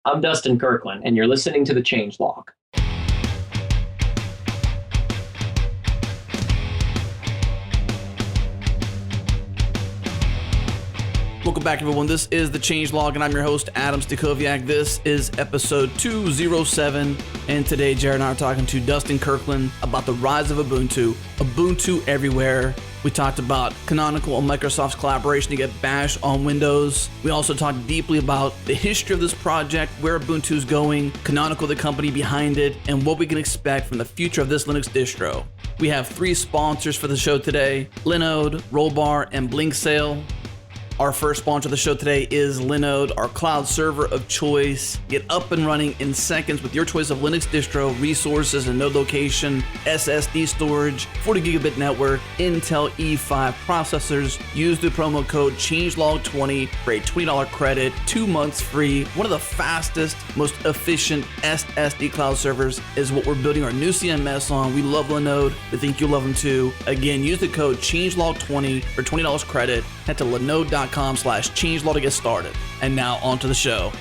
I'm Dustin Kirkland, and you're listening to the Change Log. Welcome back, everyone. This is the Change Log, and I'm your host, Adam Stacoviak. This is episode 207, and today Jared and I are talking to Dustin Kirkland about the rise of Ubuntu, Ubuntu everywhere. We talked about Canonical and Microsoft's collaboration to get Bash on Windows. We also talked deeply about the history of this project, where Ubuntu is going, Canonical, the company behind it, and what we can expect from the future of this Linux distro. We have 3 sponsors for the show today: Linode, Rollbar, and Blinksail. Our first sponsor of the show today is Linode, our cloud server of choice. Get up and running in seconds with your choice of Linux distro, resources, and node location, SSD storage, 40 gigabit network, Intel E5 processors. Use the promo code CHANGELOG20 for a $20 credit, 2 months free. One of the fastest, most efficient SSD cloud servers is what we're building our new CMS on. We love Linode. We think you'll love them too. Again, use the code CHANGELOG20 for $20 credit. Head to linode.com/changelog to get started. And now on to the show.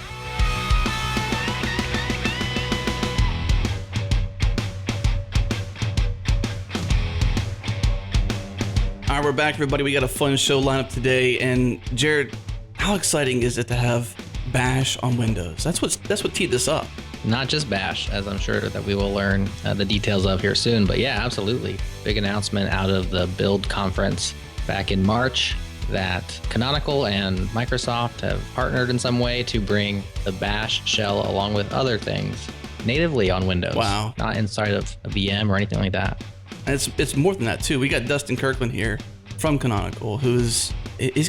All right, we're back, everybody. We got a fun show lineup today. And Jared, how exciting is it to have Bash on Windows? That's what teed this up. Not just Bash, as I'm sure that we will learn the details of here soon. But yeah, absolutely. Big announcement out of the Build conference back in March that Canonical and Microsoft have partnered in some way to bring the Bash shell along with other things natively on Windows. Wow. Not inside of a VM or anything like that. And it's more than that too. We got Dustin Kirkland here from Canonical, he's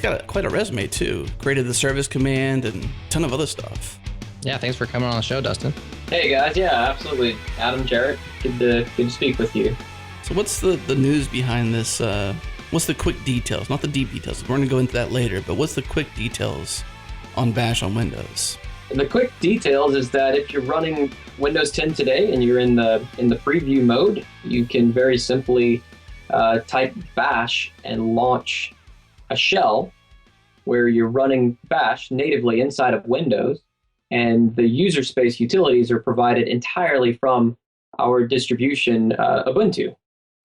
got quite a resume too. Created the service command and a ton of other stuff. Yeah, thanks for coming on the show, Dustin. Hey guys, yeah, absolutely. Adam, Jarrett, good to speak with you. So what's the news behind this? What's the quick details? Not the deep details. We're going to go into that later, but what's the quick details on Bash on Windows? The quick details is that if you're running Windows 10 today and you're in the preview mode, you can very simply type Bash and launch a shell where you're running Bash natively inside of Windows, and the user space utilities are provided entirely from our distribution Ubuntu.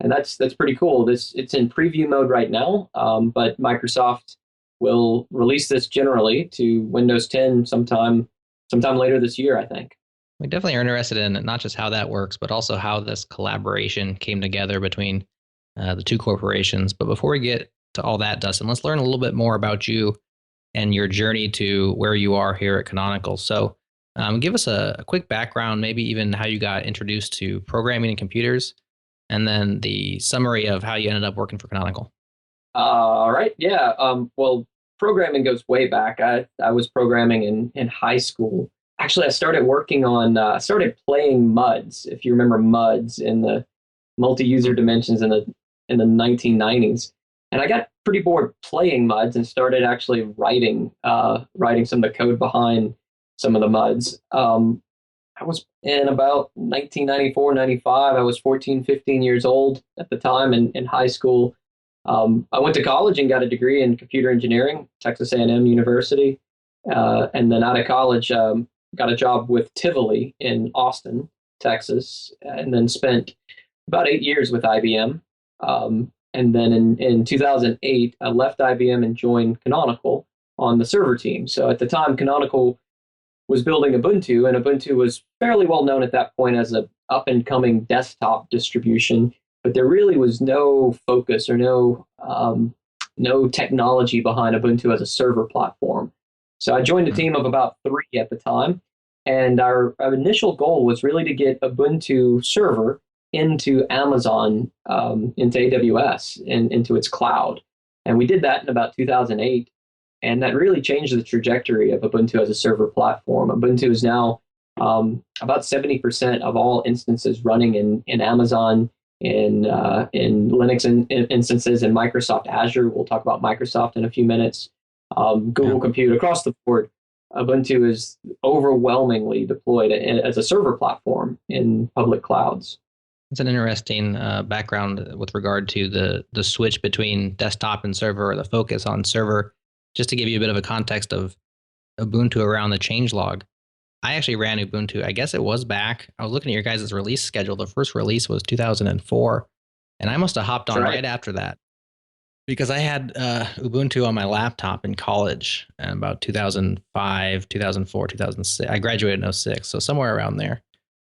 And that's pretty cool. It's in preview mode right now, but Microsoft will release this generally to Windows 10 sometime later this year, I think. We definitely are interested in not just how that works, but also how this collaboration came together between the two corporations. But before we get to all that, Dustin, let's learn a little bit more about you and your journey to where you are here at Canonical. So give us a quick background, maybe even how you got introduced to programming and computers, and then the summary of how you ended up working for Canonical. All right. Yeah. Well, programming goes way back. I was programming in high school. Actually, I started working on, started playing MUDs, if you remember MUDs in the multi-user dimensions in the 1990s. And I got pretty bored playing MUDs and started actually writing some of the code behind some of the MUDs. I was in about 1994, 95. I was 14, 15 years old at the time in high school. I went to college and got a degree in computer engineering, Texas A&M University. And then out of college, got a job with Tivoli in Austin, Texas, and then spent about 8 years with IBM. And then in 2008, I left IBM and joined Canonical on the server team. So at the time, Canonical was building Ubuntu, and Ubuntu was fairly well known at that point as a up-and-coming desktop distribution, but there really was no focus or no technology behind Ubuntu as a server platform. So I joined a team of about 3 at the time, and our initial goal was really to get Ubuntu server into Amazon, into AWS, and into its cloud. And we did that in about 2008. And that really changed the trajectory of Ubuntu as a server platform. Ubuntu is now about 70% of all instances running in Amazon, in Linux instances, in Microsoft Azure. We'll talk about Microsoft in a few minutes. Google Compute, across the board. Ubuntu is overwhelmingly deployed as a server platform in public clouds. It's an interesting background with regard to the switch between desktop and server, or the focus on server. Just to give you a bit of a context of Ubuntu around the changelog, I actually ran Ubuntu. I guess it was back. I was looking at your guys' release schedule. The first release was 2004, and I must have hopped That's on right. right after that because I had Ubuntu on my laptop in college in about 2005, 2004, 2006. I graduated in '06, so somewhere around there.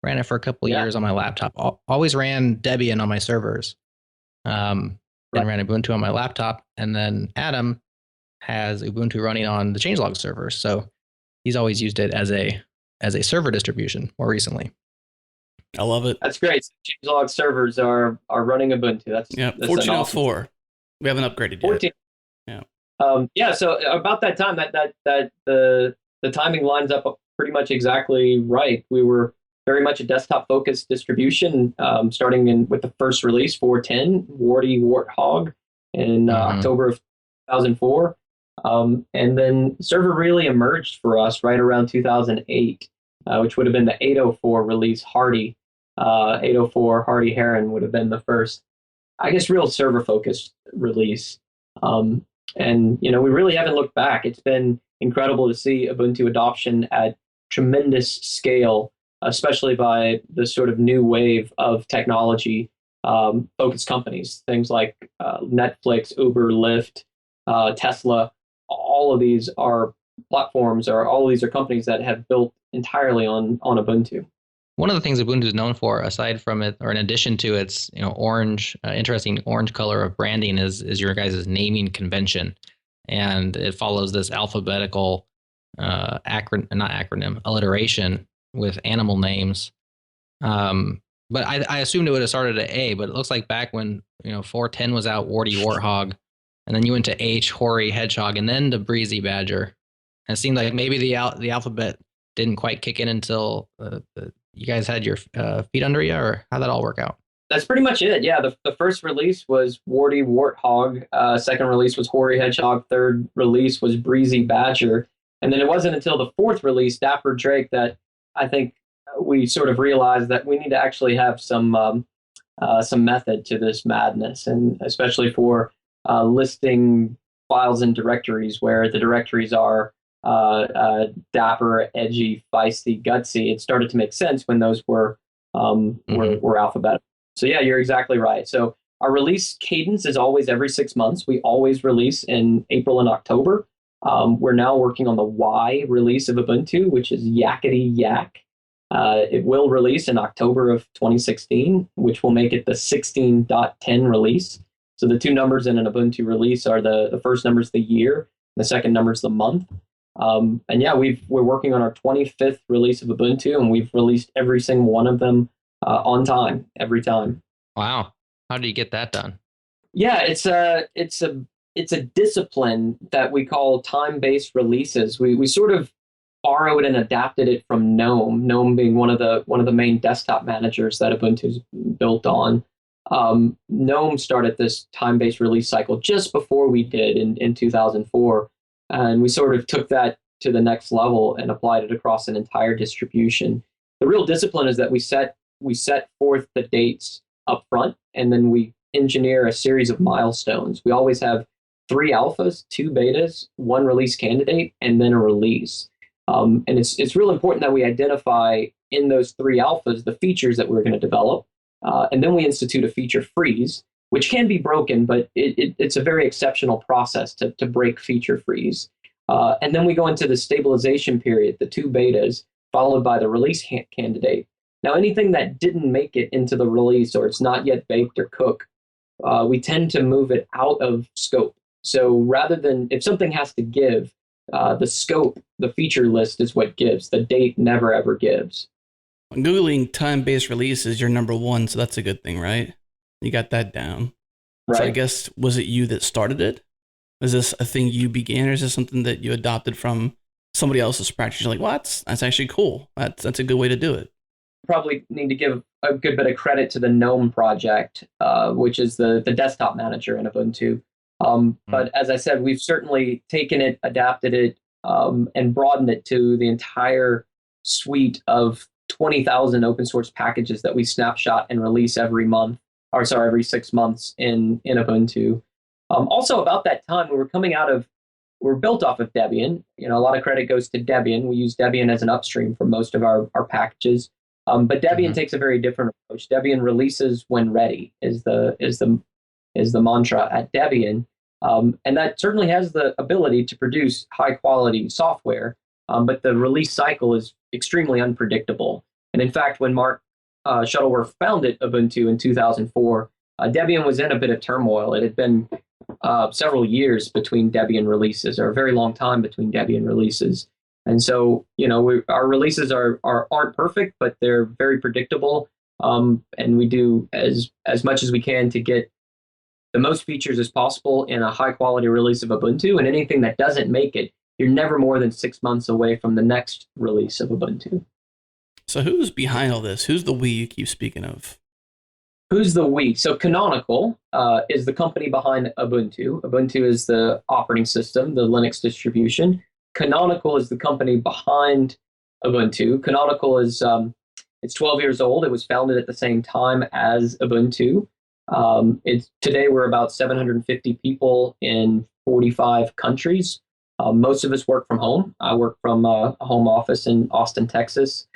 Ran it for a couple of Yeah, years on my laptop. Always ran Debian on my servers, right. and ran Ubuntu on my laptop. And then Adam has Ubuntu running on the changelog server, so he's always used it as a server distribution more recently. I love it. That's great. So changelog servers are running Ubuntu. Yeah, That's an awesome. 1404. We haven't upgraded yet. 14. Yeah. Yeah. So about that time, that the timing lines up pretty much exactly right. We were very much a desktop focused distribution, starting with the first release 410 Warty Warthog in October of 2004. And then server really emerged for us right around 2008, which would have been the 804 release Hardy. 804 Hardy Heron would have been the first, I guess, real server focused release. And we really haven't looked back. It's been incredible to see Ubuntu adoption at tremendous scale, especially by the sort of new wave of technology focused companies, things like Netflix, Uber, Lyft, Tesla. All of these are platforms, or all of these are companies that have built entirely on Ubuntu. One of the things Ubuntu is known for, aside from it, or in addition to its orange, interesting orange color of branding, is your guys' naming convention, and it follows this alphabetical not acronym, alliteration with animal names. But I assumed it would have started at A, but it looks like back when 410 was out, Warty Warthog, and then you went to H, Hoary Hedgehog, and then to Breezy Badger. And it seemed like maybe the alphabet didn't quite kick in until you guys had your feet under you, or how'd that all work out? That's pretty much it. Yeah, the first release was Warty Warthog. Second release was Hoary Hedgehog. Third release was Breezy Badger. And then it wasn't until the fourth release, Dapper Drake, that I think we sort of realized that we need to actually have some method to this madness, and especially for listing files and directories where the directories are dapper, edgy, feisty, gutsy. It started to make sense when those were alphabetical. So yeah, you're exactly right. So our release cadence is always every 6 months. We always release in April and October. We're now working on the Y release of Ubuntu, which is Yakety Yak. It will release in October of 2016, which will make it the 16.10 release. So the two numbers in an Ubuntu release are the first number is the year, the second number is the month. And yeah, we're working on our 25th release of Ubuntu, and we've released every single one of them on time, every time. Wow. How did you get that done? Yeah, it's a discipline that we call time-based releases. We sort of borrowed and adapted it from GNOME. GNOME being one of the main desktop managers that Ubuntu's built on. GNOME started this time-based release cycle just before we did in 2004, and we sort of took that to the next level and applied it across an entire distribution. The real discipline is that we set forth the dates up front, and then we engineer a series of milestones. We always have 3 alphas, 2 betas, 1 release candidate, and then a release. And it's real important that we identify in those 3 alphas the features that we're going to develop. And then we institute a feature freeze, which can be broken, but it's a very exceptional process to break feature freeze. And then we go into the stabilization period, the 2 betas, followed by the release candidate. Now, anything that didn't make it into the release, or it's not yet baked or cooked, we tend to move it out of scope. So rather than, if something has to give, the scope, the feature list is what gives. The date never, ever gives. Googling time-based release is your number one, so that's a good thing, right? You got that down. Right. So I guess, was it you that started it? Was this a thing you began, or is this something that you adopted from somebody else's practice? You're like, well, that's actually cool. That's a good way to do it. Probably need to give a good bit of credit to the GNOME project, which is the desktop manager in Ubuntu. But as I said, we've certainly taken it, adapted it, and broadened it to the entire suite of 20,000 open source packages that we snapshot and release every 6 months in Ubuntu. Also, about that time, we were coming out of we're built off of Debian. A lot of credit goes to Debian. We use Debian as an upstream for most of our packages. But Debian takes a very different approach. Debian releases when ready is the mantra at Debian. And that certainly has the ability to produce high quality software. But the release cycle is extremely unpredictable. And in fact, when Mark Shuttleworth founded Ubuntu in 2004, Debian was in a bit of turmoil. It had been several years between Debian releases, or a very long time between Debian releases. And so, our releases aren't perfect, but they're very predictable. And we do as much as we can to get the most features as possible in a high quality release of Ubuntu. And anything that doesn't make it, you're never more than 6 months away from the next release of Ubuntu. So who's behind all this? Who's the we you keep speaking of? Who's the we? So Canonical is the company behind Ubuntu. Ubuntu is the operating system, the Linux distribution. Canonical is the company behind Ubuntu. Canonical is it's 12 years old. It was founded at the same time as Ubuntu. Today we're about 750 people in 45 countries. Most of us work from home. I work from a home office in Austin, Texas.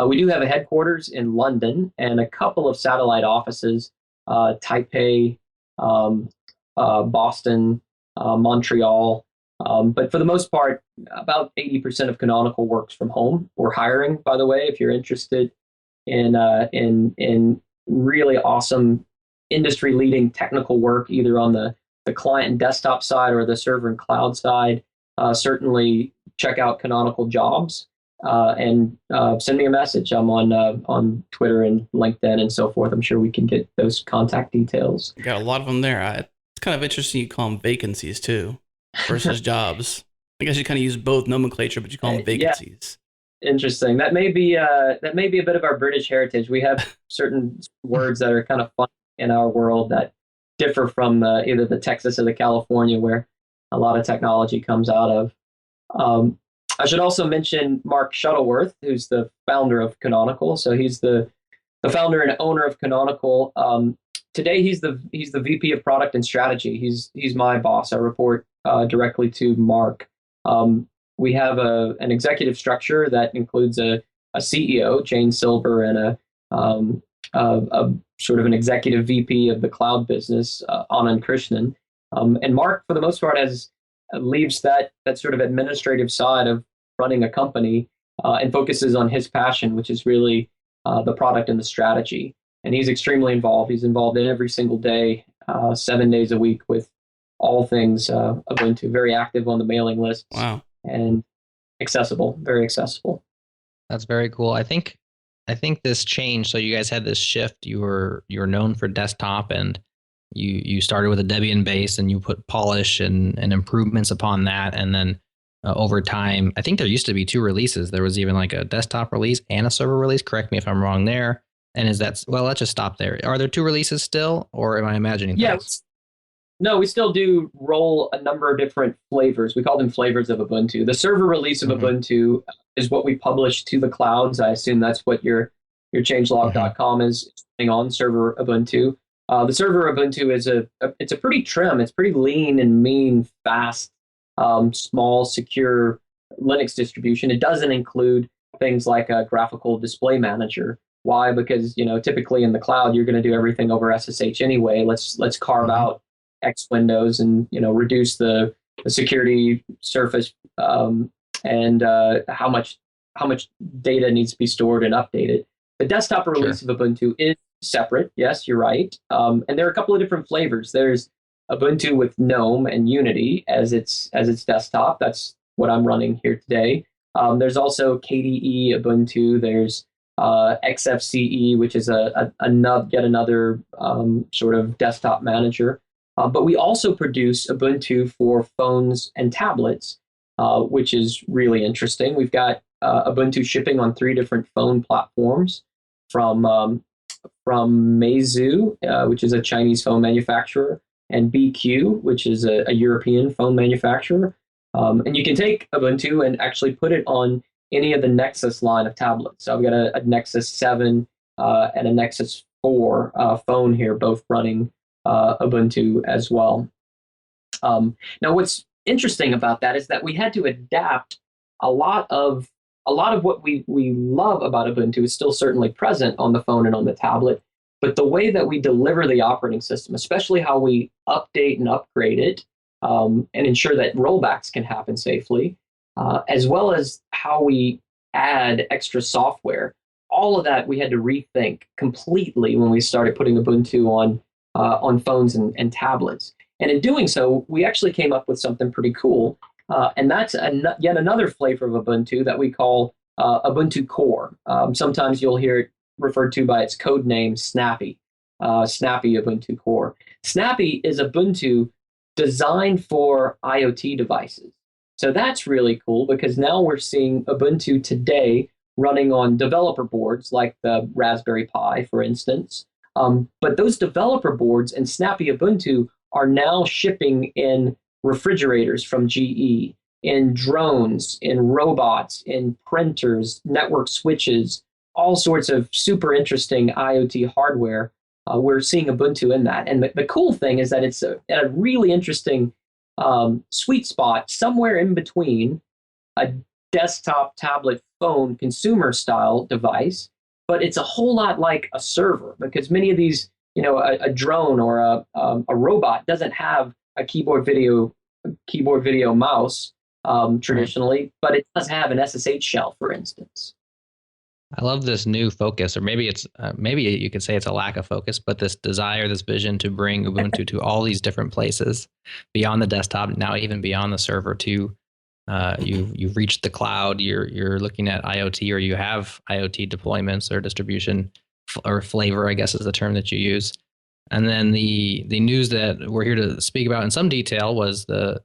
We do have a headquarters in London and a couple of satellite offices, Taipei, Boston, Montreal. But for the most part, about 80% of Canonical works from home. We're hiring, by the way, if you're interested in really awesome industry-leading technical work, either on the client and desktop side or the server and cloud side. Certainly check out Canonical Jobs and send me a message. I'm on Twitter and LinkedIn and so forth. I'm sure we can get those contact details. You got a lot of them there. It's kind of interesting you call them vacancies too versus jobs. I guess you kind of use both nomenclature, but you call them vacancies. Yeah. Interesting. That may be a bit of our British heritage. We have certain words that are kind of fun in our world that differ from either the Texas or the California where a lot of technology comes out of. I should also mention Mark Shuttleworth, who's the founder of Canonical. So he's the founder and owner of Canonical. Today he's the VP of Product and Strategy. He's my boss. I report directly to Mark. We have an executive structure that includes a CEO, Jane Silver, and a sort of an executive VP of the cloud business, Anand Krishnan. And Mark, for the most part, leaves that sort of administrative side of running a company and focuses on his passion, which is really the product and the strategy. And he's extremely involved. He's involved in every single day, 7 days a week with all things Ubuntu, very active on the mailing list. Wow. And accessible, very accessible. That's very cool. I think this changed. So you guys had this shift. You were known for desktop, and you started with a Debian base, and you put polish and improvements upon that, and then over time, I think there used to be 2 releases. There was even like a desktop release and a server release. Correct me if I'm wrong there. And let's just stop there. Are there 2 releases still, or am I imagining things? Yes. No, we still do roll a number of different flavors. We call them flavors of Ubuntu. The server release of Ubuntu is what we publish to the clouds. I assume that's what your changelog.com is on, server Ubuntu. The server Ubuntu is it's a pretty trim, it's pretty lean and mean, fast, small, secure Linux distribution. It doesn't include things like a graphical display manager. Why? Because typically in the cloud you're going to do everything over SSH anyway. Let's carve out X windows and reduce the security surface and how much data needs to be stored and updated. The desktop release of Ubuntu is separate. Yes, you're right. And there are a couple of different flavors. There's Ubuntu with GNOME and Unity as its desktop. That's what I'm running here today. There's also KDE Ubuntu. There's XFCE, which is yet another sort of desktop manager. But we also produce Ubuntu for phones and tablets, which is really interesting. We've got Ubuntu shipping on 3 different phone platforms from Meizu, which is a Chinese phone manufacturer, and BQ, which is a European phone manufacturer. And you can take Ubuntu and actually put it on any of the Nexus line of tablets. So I've got a Nexus 7 and a Nexus 4 phone here, both running Ubuntu as well. Now, what's interesting about that is that we had to adapt a lot of what we love about Ubuntu is still certainly present on the phone and on the tablet, but the way that we deliver the operating system, especially how we update and upgrade it, and ensure that rollbacks can happen safely, as well as how we add extra software. All of that we had to rethink completely when we started putting Ubuntu on phones and tablets. And in doing so, we actually came up with something pretty cool. And that's yet another flavor of Ubuntu that we call Ubuntu Core. Sometimes you'll hear it referred to by its code name, Snappy, Snappy Ubuntu Core. Snappy is Ubuntu designed for IoT devices. So that's really cool because now we're seeing Ubuntu today running on developer boards like the Raspberry Pi, for instance. But those developer boards and Snappy Ubuntu are now shipping in refrigerators from GE, in drones, in robots, in printers, network switches, all sorts of super interesting IoT hardware. We're seeing Ubuntu in that. And the cool thing is that it's a really interesting sweet spot somewhere in between a desktop, tablet, phone, consumer style device, but it's a whole lot like a server because many of these, a drone or a robot doesn't have a keyboard video mouse traditionally, but it does have an SSH shell, for instance. I love this new focus, or maybe it's maybe you could say it's a lack of focus, but this desire, this vision to bring Ubuntu to all these different places beyond the desktop, now even beyond the server too. You've reached the cloud. You're looking at IoT, or you have IoT deployments or distribution or flavor, I guess is the term that you use. And then the news that we're here to speak about in some detail was the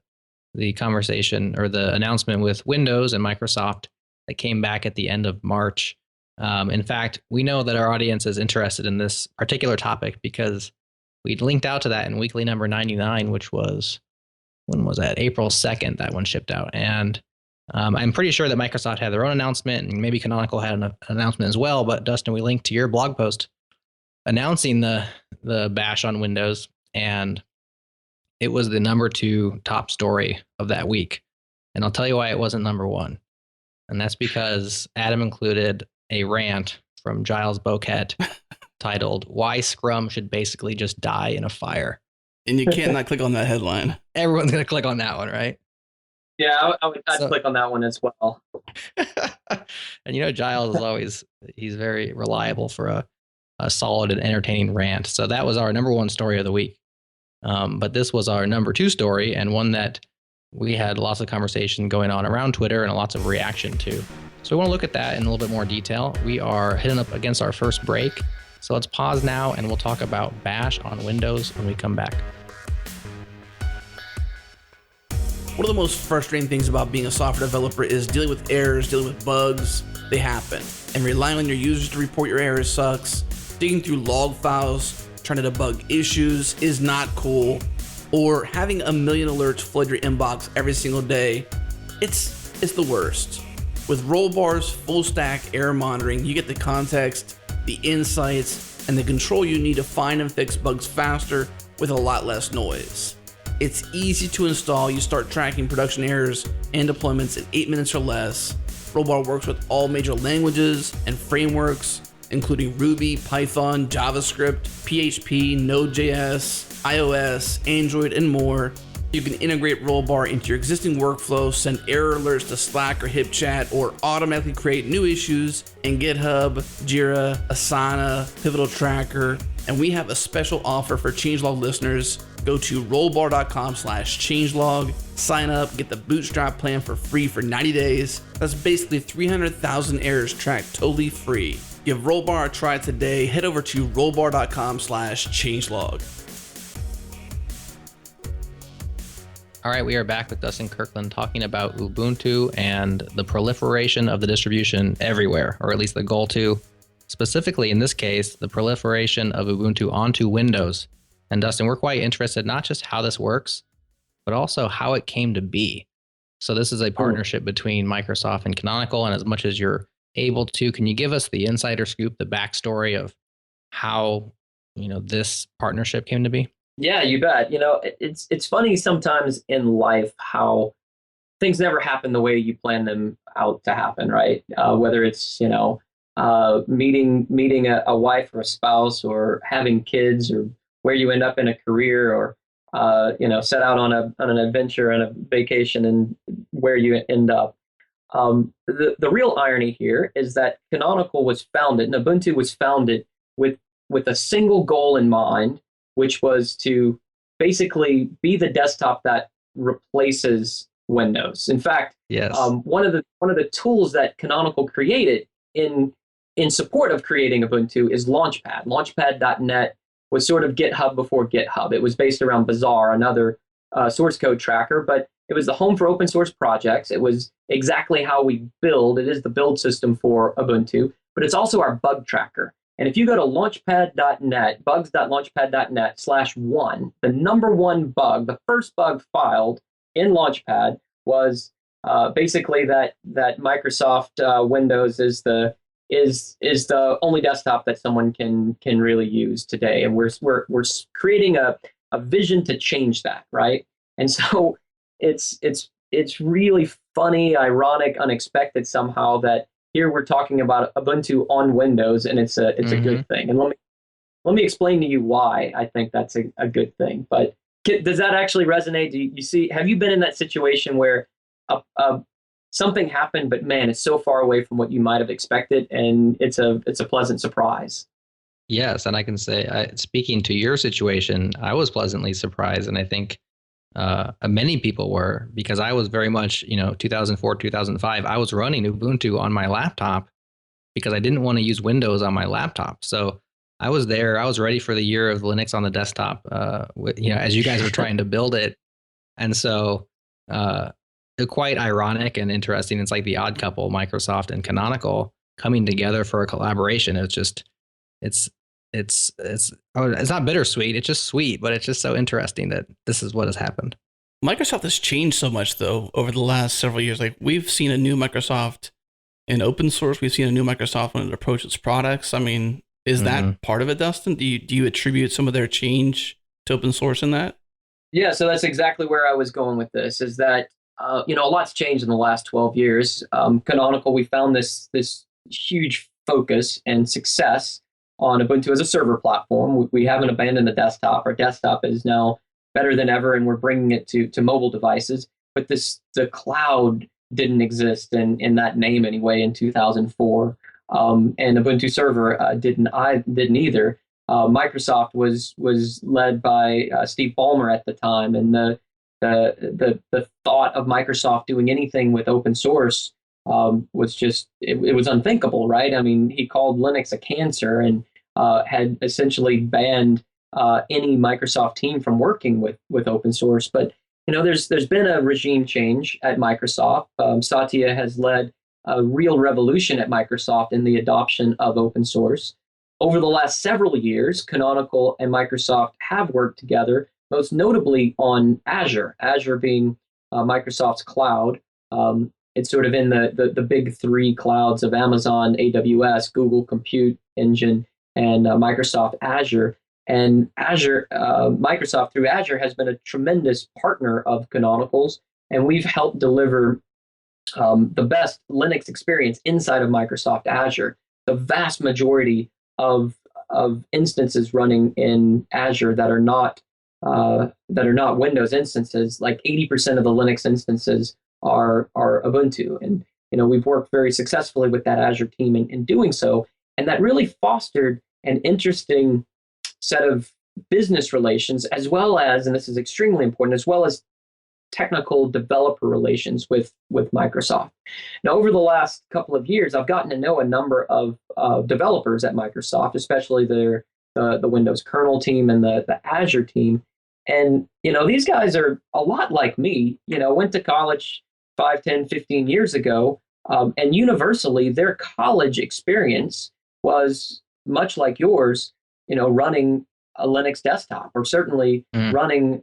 conversation or the announcement with Windows and Microsoft that came back at the end of March. In fact, we know that our audience is interested in this particular topic because we linked out to that in weekly number 99, which was, when was that? April 2nd, that one shipped out. And I'm pretty sure that Microsoft had their own announcement, and maybe Canonical had an announcement as well. But Dustin, we linked to your blog post announcing the bash on Windows, and it was the number 2 top story of that week. And I'll tell you why it wasn't number 1. And that's because Adam included a rant from Giles Boquet titled "Why Scrum Should Basically Just Die in a Fire." And you can't not click on that headline. Everyone's going to click on that one, right? Yeah, I'd click on that one as well. And Giles he's very reliable for a solid and entertaining rant. So that was our number 1 story of the week. But this was our number 2 story, and one that we had lots of conversation going on around Twitter and lots of reaction to. So we want to look at that in a little bit more detail. We are hitting up against our first break. So let's pause now and we'll talk about Bash on Windows when we come back. One of the most frustrating things about being a software developer is dealing with errors, dealing with bugs. They happen. And relying on your users to report your errors sucks. Digging through log files, trying to debug issues is not cool. Or having a million alerts flood your inbox every single day. It's the worst. With Rollbar's full stack error monitoring, you get the context, the insights, and the control you need to find and fix bugs faster with a lot less noise. It's easy to install. You start tracking production errors and deployments in 8 minutes or less. Rollbar works with all major languages and frameworks, including Ruby, Python, JavaScript, PHP, Node.js, iOS, Android, and more. You can integrate Rollbar into your existing workflow, send error alerts to Slack or HipChat, or automatically create new issues in GitHub, Jira, Asana, Pivotal Tracker. And we have a special offer for Changelog listeners. Go to rollbar.com/changelog, sign up, get the Bootstrap plan for free for 90 days. That's basically 300,000 errors tracked totally free. Give Rollbar a try today. Head over to rollbar.com/changelog. All right, we are back with Dustin Kirkland talking about Ubuntu and the proliferation of the distribution everywhere, or at least the goal to. Specifically, in this case, the proliferation of Ubuntu onto Windows. And Dustin, we're quite interested not just how this works, but also how it came to be. So this is a partnership between Microsoft and Canonical, and as much as you're able to, can you give us the insider scoop, the backstory of how this partnership came to be? Yeah, you bet. It's funny sometimes in life how things never happen the way you plan them out to happen, right? Whether it's meeting a wife or a spouse, or having kids, or where you end up in a career, or set out on an adventure and a vacation, and where you end up. The real irony here is that Canonical was founded, and Ubuntu was founded with with a single goal in mind, which was to basically be the desktop that replaces Windows. In fact, Yes. one of the tools that Canonical created in support of creating Ubuntu is Launchpad. Launchpad.net was sort of GitHub before GitHub. It was based around Bazaar, another source code tracker, but it was the home for open source projects. It was exactly how we build. It is the build system for Ubuntu, but it's also our bug tracker. And if you go to launchpad.net, bugs.launchpad.net/1, the number one bug, the first bug filed in Launchpad was basically that Microsoft Windows is the only desktop that someone can really use today, and we're creating a vision to change that, right? And so it's really funny, ironic, unexpected somehow that here we're talking about Ubuntu on Windows, and it's a Hmm. good thing. And let me explain to you why I think that's a good thing. But does that actually resonate? Do you see? Have you been in that situation where a something happened, but man, it's so far away from what you might have expected, and it's a pleasant surprise. Yes, and I can say, speaking to your situation, I was pleasantly surprised, and I think many people were, because I was very much, 2004, 2005. I was running Ubuntu on my laptop because I didn't want to use Windows on my laptop. So I was there. I was ready for the year of Linux on the desktop. As you guys were trying to build it, and so uh, quite ironic and interesting. It's like the odd couple, Microsoft and Canonical, coming together for a collaboration. It's it's not bittersweet. It's just sweet, but it's just so interesting that this is what has happened. Microsoft has changed so much though over the last several years. Like we've seen a new Microsoft in open source. We've seen a new Microsoft when it approaches products. I mean, is Hmm. that part of it, Dustin? Do you attribute some of their change to open source in that? Yeah, so that's exactly where I was going with this. Is that a lot's changed in the last 12 years. Canonical, we found this huge focus and success on Ubuntu as a server platform. We haven't abandoned the desktop. Our desktop is now better than ever, and we're bringing it to mobile devices. But the cloud didn't exist in that name anyway in 2004, and Ubuntu Server didn't either. Microsoft was led by Steve Ballmer at the time, and the thought of Microsoft doing anything with open source was just it was unthinkable, right? I mean, he called Linux a cancer, and had essentially banned any Microsoft team from working with open source. But there's been a regime change at Microsoft. Satya has led a real revolution at Microsoft in the adoption of open source. Over the last several years, Canonical and Microsoft have worked together, most notably on Azure. Azure being Microsoft's cloud. It's sort of in the big three clouds of Amazon, AWS, Google Compute Engine, and Microsoft Azure. And Microsoft through Azure has been a tremendous partner of Canonical's, and we've helped deliver the best Linux experience inside of Microsoft Azure. The vast majority of instances running in Azure that are not Windows instances, like 80% of the Linux instances are Ubuntu, and we've worked very successfully with that Azure team in doing so, and that really fostered an interesting set of business relations, as well as, and this is extremely important, as well as technical developer relations with Microsoft. Now, over the last couple of years, I've gotten to know a number of developers at Microsoft, especially the Windows kernel team and the Azure team. And these guys are a lot like me. Went to college 5, 10, 15 years ago, and universally, their college experience was much like yours. Running a Linux desktop, or certainly Mm. running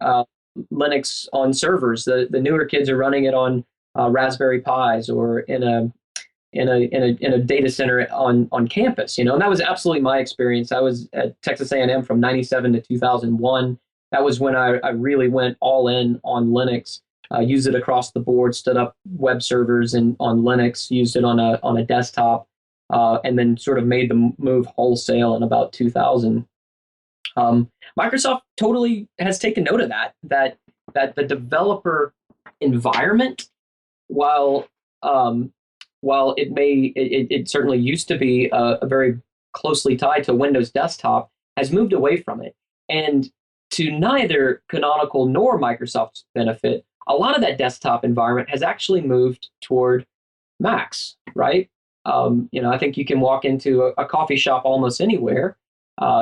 Linux on servers. The newer kids are running it on Raspberry Pis, or in a data center on campus. And that was absolutely my experience. I was at Texas A&M from '97 to 2001. that was when I really went all in on Linux. Used it across the board, stood up web servers and on Linux, used it on a desktop, and then sort of made the move wholesale in about 2000. Microsoft totally has taken note of that the developer environment, while it certainly used to be a very closely tied to Windows desktop, has moved away from it. And to neither Canonical nor Microsoft's benefit, a lot of that desktop environment has actually moved toward Macs, right? I think you can walk into a coffee shop almost anywhere,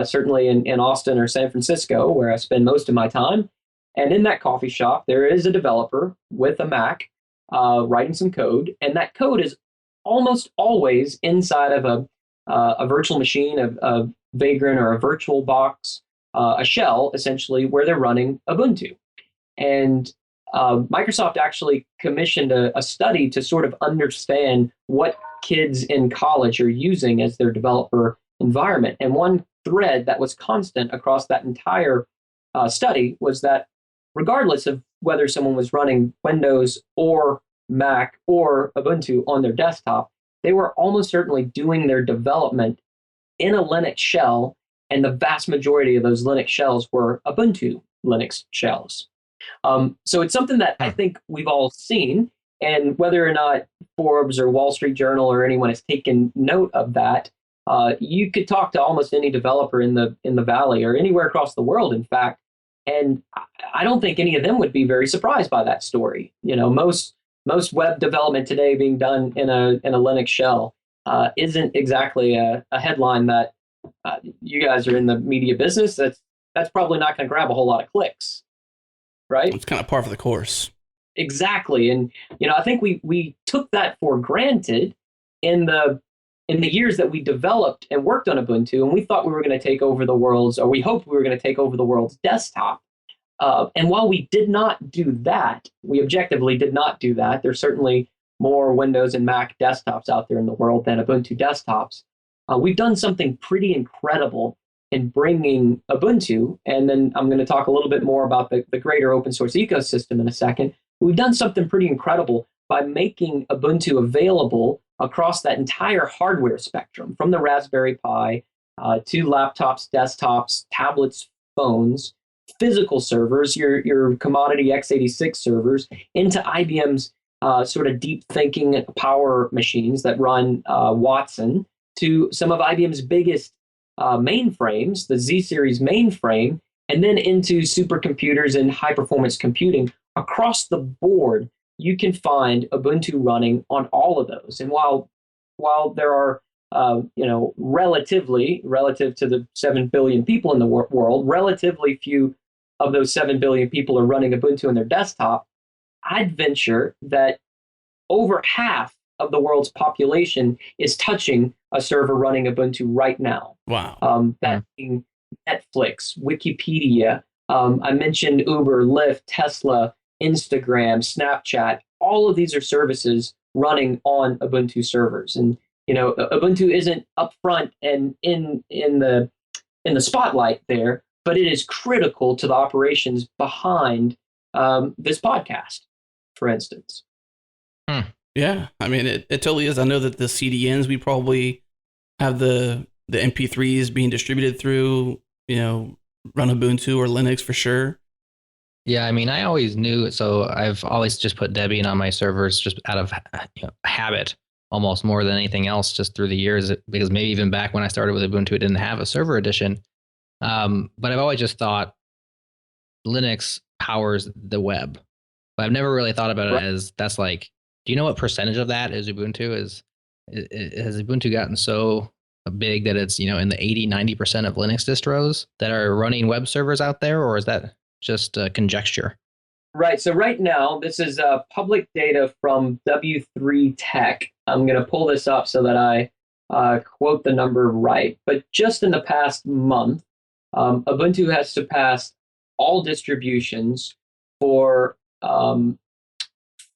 certainly in Austin or San Francisco, where I spend most of my time. And in that coffee shop, there is a developer with a Mac writing some code, and that code is almost always inside of a virtual machine, a Vagrant or a virtual box, a shell, essentially, where they're running Ubuntu. And Microsoft actually commissioned a study to sort of understand what kids in college are using as their developer environment. And one thread that was constant across that entire study was that regardless of whether someone was running Windows or Mac or Ubuntu on their desktop, they were almost certainly doing their development in a Linux shell, and the vast majority of those Linux shells were Ubuntu Linux shells. So it's something that I think we've all seen, and whether or not Forbes or Wall Street Journal or anyone has taken note of that, you could talk to almost any developer in the Valley or anywhere across the world, in fact, and I don't think any of them would be very surprised by that story. Most web development today being done in a Linux shell isn't exactly a headline that you guys are in the media business. That's probably not going to grab a whole lot of clicks, right? It's kind of par for the course. Exactly, and I think we took that for granted in the years that we developed and worked on Ubuntu, and we thought we were going to take over the world's, or we hoped we were going to take over the world's desktop. And while we did not do that, we objectively did not do that. There's certainly more Windows and Mac desktops out there in the world than Ubuntu desktops. We've done something pretty incredible in bringing Ubuntu, and then I'm going to talk a little bit more about the greater open source ecosystem in a second. We've done something pretty incredible by making Ubuntu available across that entire hardware spectrum, from the Raspberry Pi to laptops, desktops, tablets, phones, physical servers, your commodity x86 servers, into IBM's sort of deep thinking power machines that run Watson, to some of IBM's biggest mainframes, the Z series mainframe, and then into supercomputers and high performance computing. Across the board, you can find Ubuntu running on all of those. And while there are relative to the 7 billion people in the world, relatively few of those 7 billion people are running Ubuntu on their desktop, I'd venture that over half of the world's population is touching a server running Ubuntu right now. Wow. That being Netflix, Wikipedia, I mentioned Uber, Lyft, Tesla, Instagram, Snapchat. All of these are services running on Ubuntu servers. And Ubuntu isn't upfront and in the spotlight there, but it is critical to the operations behind this podcast, for instance. Yeah, I mean, it totally is. I know that the CDNs we probably have the MP3s being distributed through, run Ubuntu or Linux for sure. Yeah, I mean, I always knew, so I've always just put Debian on my servers just out of habit, almost more than anything else, just through the years, because maybe even back when I started with Ubuntu, it didn't have a server edition. But I've always just thought Linux powers the web. But I've never really thought about it as that's like, do you know what percentage of that is Ubuntu? Has Ubuntu gotten so big that it's, in the 80-90% of Linux distros that are running web servers out there, or is that just conjecture? Right. So right now, this is public data from W3 Tech. I'm going to pull this up so that I quote the number right. But just in the past month, Ubuntu has surpassed all distributions for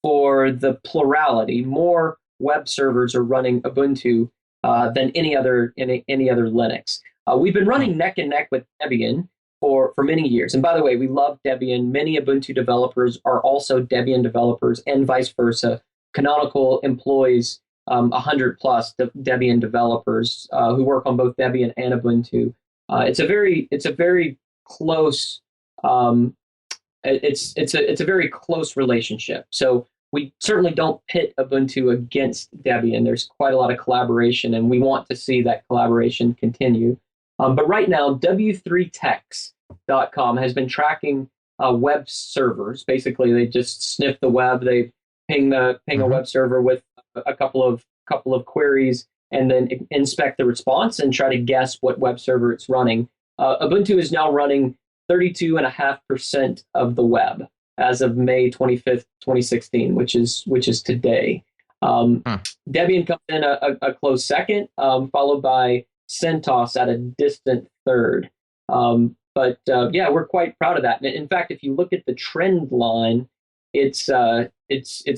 the plurality. More web servers are running Ubuntu than any other Linux. We've been running neck and neck with Debian for many years. And by the way, we love Debian. Many Ubuntu developers are also Debian developers and vice versa. Canonical employs 100 plus Debian developers who work on both Debian and Ubuntu. It's a very close it's a very close relationship. So we certainly don't pit Ubuntu against Debian. There's quite a lot of collaboration, and we want to see that collaboration continue. But right now, w3techs.com has been tracking web servers. Basically, they just sniff the web. They ping a web server with a couple of queries, and then inspect the response and try to guess what web server it's running. Ubuntu is now running 32.5% of the web as of May 25th, 2016, which is today. Debian comes in a close second, followed by CentOS at a distant third. But we're quite proud of that. And in fact, if you look at the trend line, it's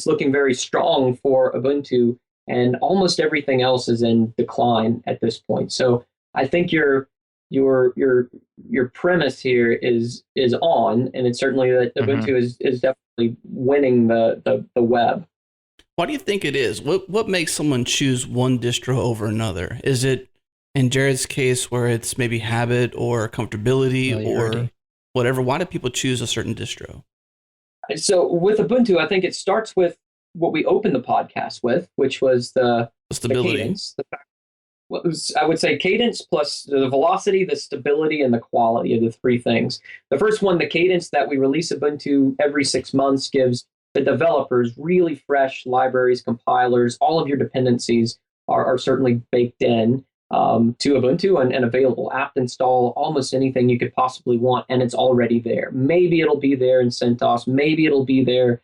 looking very strong for Ubuntu, and almost everything else is in decline at this point. So I think your premise here is on, and it's certainly that Ubuntu is definitely winning the web. Why do you think it is? What makes someone choose one distro over another? Is it, in Jared's case, where it's maybe habit or comfortability or whatever? Why do people choose a certain distro? So with Ubuntu, I think it starts with what we opened the podcast with, which was the stability. The cadence. I would say cadence plus the velocity, the stability, and the quality of the three things. The first one, the cadence, that we release Ubuntu every 6 months, gives the developers really fresh libraries, compilers. All of your dependencies are certainly baked in to Ubuntu and available. Apt install, almost anything you could possibly want, and it's already there. Maybe it'll be there in CentOS, maybe it'll be there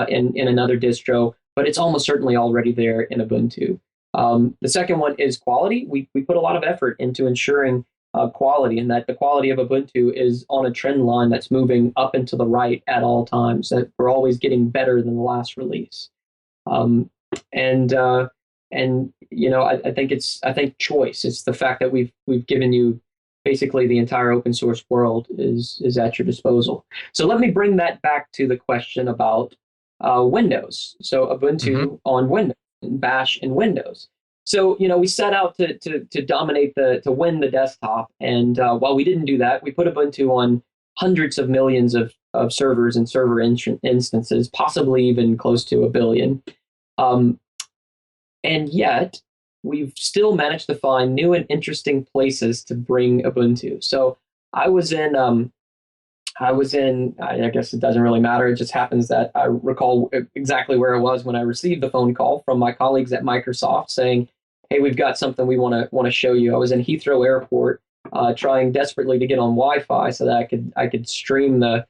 in another distro, but it's almost certainly already there in Ubuntu. The second one is quality. We put a lot of effort into ensuring quality, and that the quality of Ubuntu is on a trend line that's moving up and to the right at all times, that we're always getting better than the last release. I think choice. It's the fact that we've given you basically the entire open source world is at your disposal. So let me bring that back to the question about Windows. So Ubuntu on Windows, Bash and Windows. So, we set out to dominate to win the desktop. And while we didn't do that, we put Ubuntu on hundreds of millions of servers and server instances, possibly even close to 1 billion. And yet we've still managed to find new and interesting places to bring Ubuntu. So I guess it doesn't really matter. It just happens that I recall exactly where I was when I received the phone call from my colleagues at Microsoft saying, "Hey, we've got something we want to show you." I was in Heathrow Airport, trying desperately to get on Wi-Fi so that I could stream the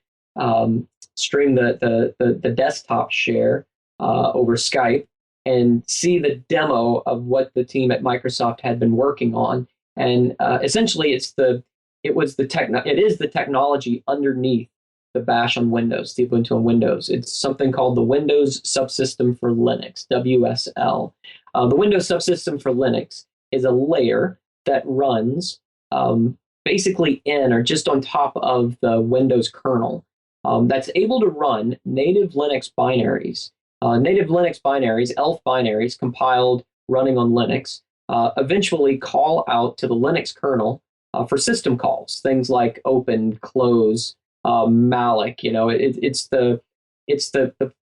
desktop share over Skype and see the demo of what the team at Microsoft had been working on. And essentially, it is the technology underneath the Bash on Windows, the Ubuntu on Windows. It's something called the Windows Subsystem for Linux, WSL. The Windows Subsystem for Linux is a layer that runs basically in or just on top of the Windows kernel that's able to run native Linux binaries. ELF binaries compiled running on Linux, eventually call out to the Linux kernel for system calls, things like open, close, malloc. It's the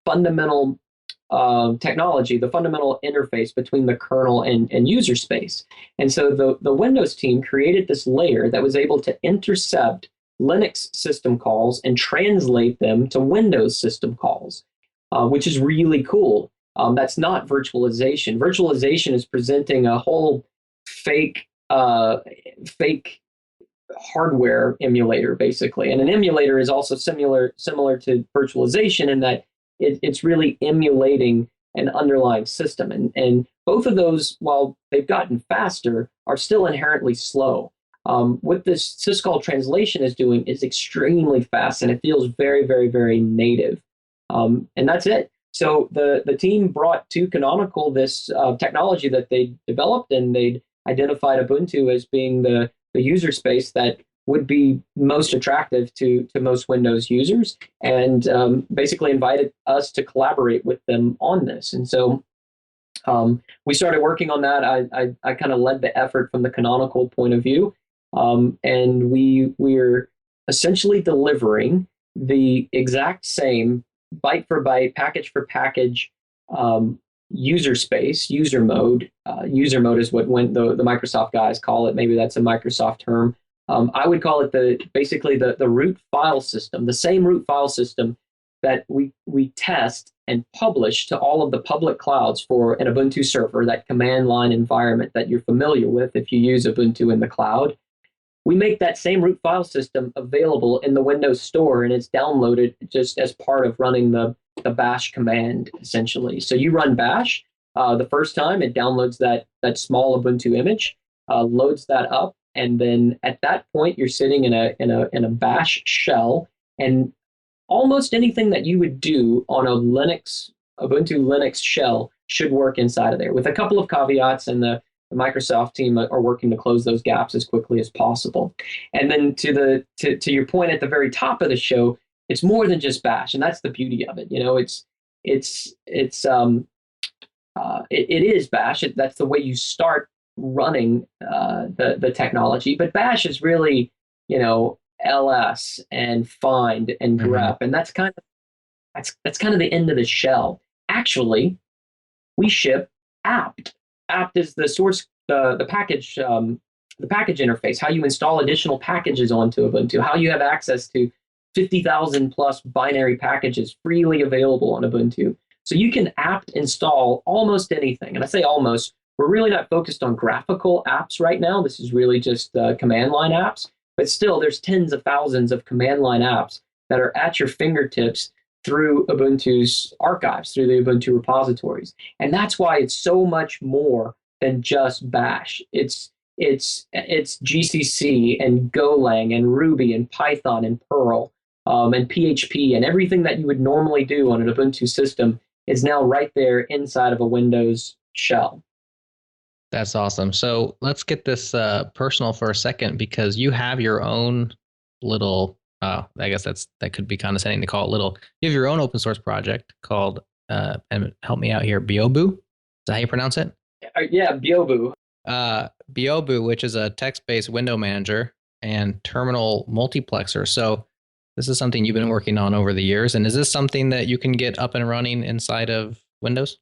fundamental technology, the fundamental interface between the kernel and user space. And so the Windows team created this layer that was able to intercept Linux system calls and translate them to Windows system calls, which is really cool. That's not virtualization. Virtualization is presenting a whole fake hardware emulator, basically. And an emulator is also similar to virtualization in that it's really emulating an underlying system. And both of those, while they've gotten faster, are still inherently slow. What this syscall translation is doing is extremely fast, and it feels very, very, very native. And that's it. So the team brought to Canonical this technology that they developed, and they'd identified Ubuntu as being the user space that would be most attractive to most Windows users, and basically invited us to collaborate with them on this. And so we started working on that. I kind of led the effort from the canonical point of view, and we're essentially delivering the exact same byte for byte, package for package user space, user mode. User mode is what the Microsoft guys call it. Maybe that's a Microsoft term. I would call it basically the root file system, the same root file system that we test and publish to all of the public clouds for an Ubuntu server, that command line environment that you're familiar with if you use Ubuntu in the cloud. We make that same root file system available in the Windows Store, and it's downloaded just as part of running the bash command, essentially. So you run bash the first time, it downloads that small Ubuntu image, loads that up, and then at that point you're sitting in a bash shell, and almost anything that you would do on a Ubuntu Linux shell should work inside of there, with a couple of caveats, and the Microsoft team are working to close those gaps as quickly as possible. And then to your point at the very top of the show, it's more than just bash, and that's the beauty of it. It is bash. That's the way you start running the technology. But bash is really, ls and find and grep, and that's kind of the end of the shell. Actually, we ship apt. Apt is the source, the package interface, how you install additional packages onto Ubuntu, how you have access to 50,000 plus binary packages freely available on Ubuntu. So you can apt install almost anything. And I say almost, we're really not focused on graphical apps right now. This is really just command line apps. But still, there's tens of thousands of command line apps that are at your fingertips through Ubuntu's archives, through the Ubuntu repositories. And that's why it's so much more than just bash. It's GCC and Golang and Ruby and Python and Perl and PHP, and everything that you would normally do on an Ubuntu system is now right there inside of a Windows shell. That's awesome. So let's get this personal for a second, because you have your own little, I guess that could be condescending to call it little. You have your own open source project called, and help me out here, Byobu. Is that how you pronounce it? Yeah, Byobu. Byobu, which is a text-based window manager and terminal multiplexer. So this is something you've been working on over the years. And is this something that you can get up and running inside of Windows?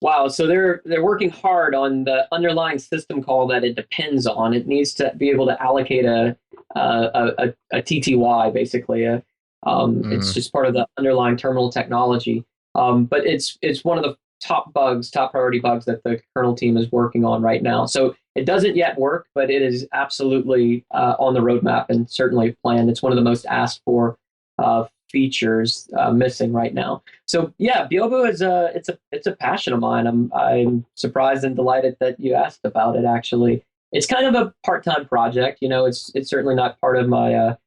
Wow, so they're working hard on the underlying system call that it depends on. It needs to be able to allocate a TTY, basically. It's just part of the underlying terminal technology. But it's one of the top priority bugs that the kernel team is working on right now. So it doesn't yet work, but it is absolutely on the roadmap and certainly planned. It's one of the most asked for features missing right now. So yeah, Byobu is it's a passion of mine. I'm surprised and delighted that you asked about it. Actually, it's kind of a part-time project. It's certainly not part of my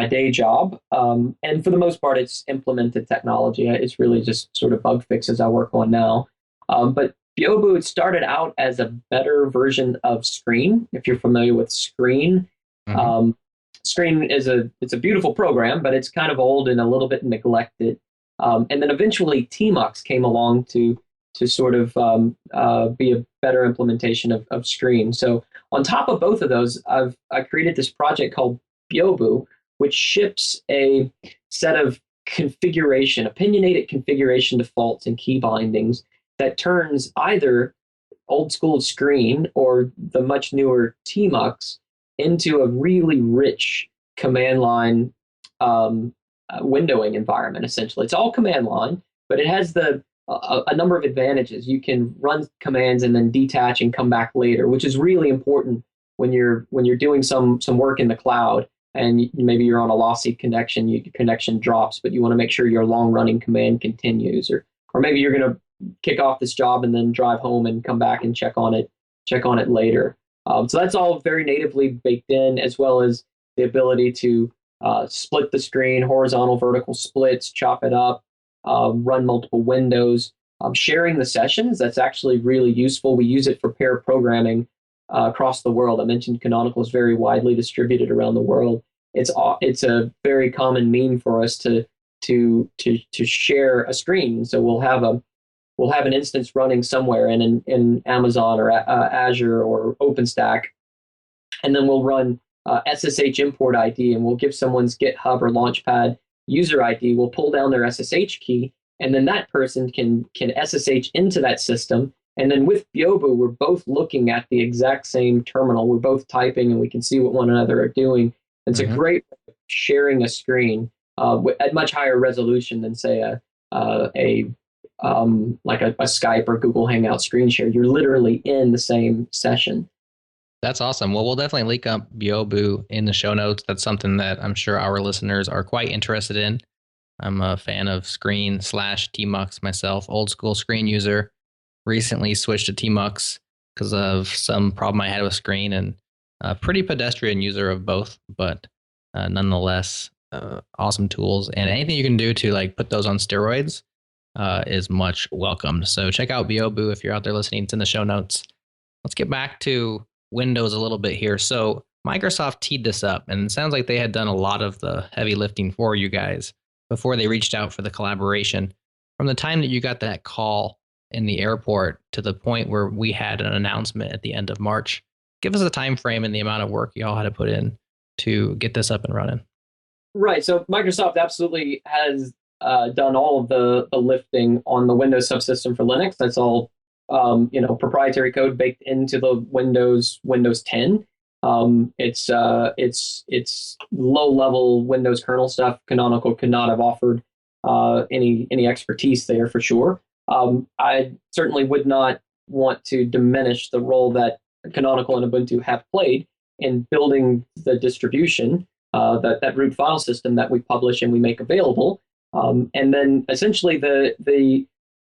day job. And for the most part, it's implemented technology. It's really just sort of bug fixes I work on now. But Byobu started out as a better version of Screen. If you're familiar with Screen. Screen it's a beautiful program, but it's kind of old and a little bit neglected. And then eventually Tmux came along to sort of be a better implementation of Screen. So on top of both of those, I created this project called Byobu, which ships a set of opinionated configuration defaults and key bindings that turns either old school Screen or the much newer Tmux into a really rich command line windowing environment. Essentially, it's all command line, but it has a number of advantages. You can run commands and then detach and come back later, which is really important when you're doing some work in the cloud and maybe you're on a lossy connection. Your connection drops, but you want to make sure your long running command continues, or maybe you're going to kick off this job and then drive home and come back and check on it later. So that's all very natively baked in, as well as the ability to split the screen, horizontal, vertical splits, chop it up, run multiple windows. Sharing the sessions, that's actually really useful. We use it for pair programming across the world. I mentioned Canonical is very widely distributed around the world. it's a very common mean for us to share a screen. So we'll have an instance running somewhere in Amazon or Azure or OpenStack, and then we'll run SSH import ID, and we'll give someone's GitHub or Launchpad user ID. We'll pull down their SSH key, and then that person can SSH into that system. And then with Byobu, we're both looking at the exact same terminal. We're both typing, and we can see what one another are doing. It's a great way of sharing a screen at much higher resolution than, say, like a Skype or Google Hangout screen share. You're literally in the same session. That's awesome. Well, we'll definitely link up Byobu in the show notes. That's something that I'm sure our listeners are quite interested in. I'm a fan of Screen/tmux myself, old school Screen user. Recently switched to tmux because of some problem I had with Screen, and a pretty pedestrian user of both, but nonetheless, awesome tools. And anything you can do to like put those on steroids is much welcomed. So check out Byobu if you're out there listening. It's in the show notes. Let's get back to Windows a little bit here. So Microsoft teed this up, and it sounds like they had done a lot of the heavy lifting for you guys before they reached out for the collaboration. From the time that you got that call in the airport to the point where we had an announcement at the end of March, give us a time frame and the amount of work you all had to put in to get this up and running. Right. So Microsoft absolutely has done all of the lifting on the Windows subsystem for Linux. That's all proprietary code baked into the Windows 10. It's low level Windows kernel stuff. Canonical could not have offered any expertise there for sure. I certainly would not want to diminish the role that Canonical and Ubuntu have played in building the distribution, that root file system that we publish and we make available. And then essentially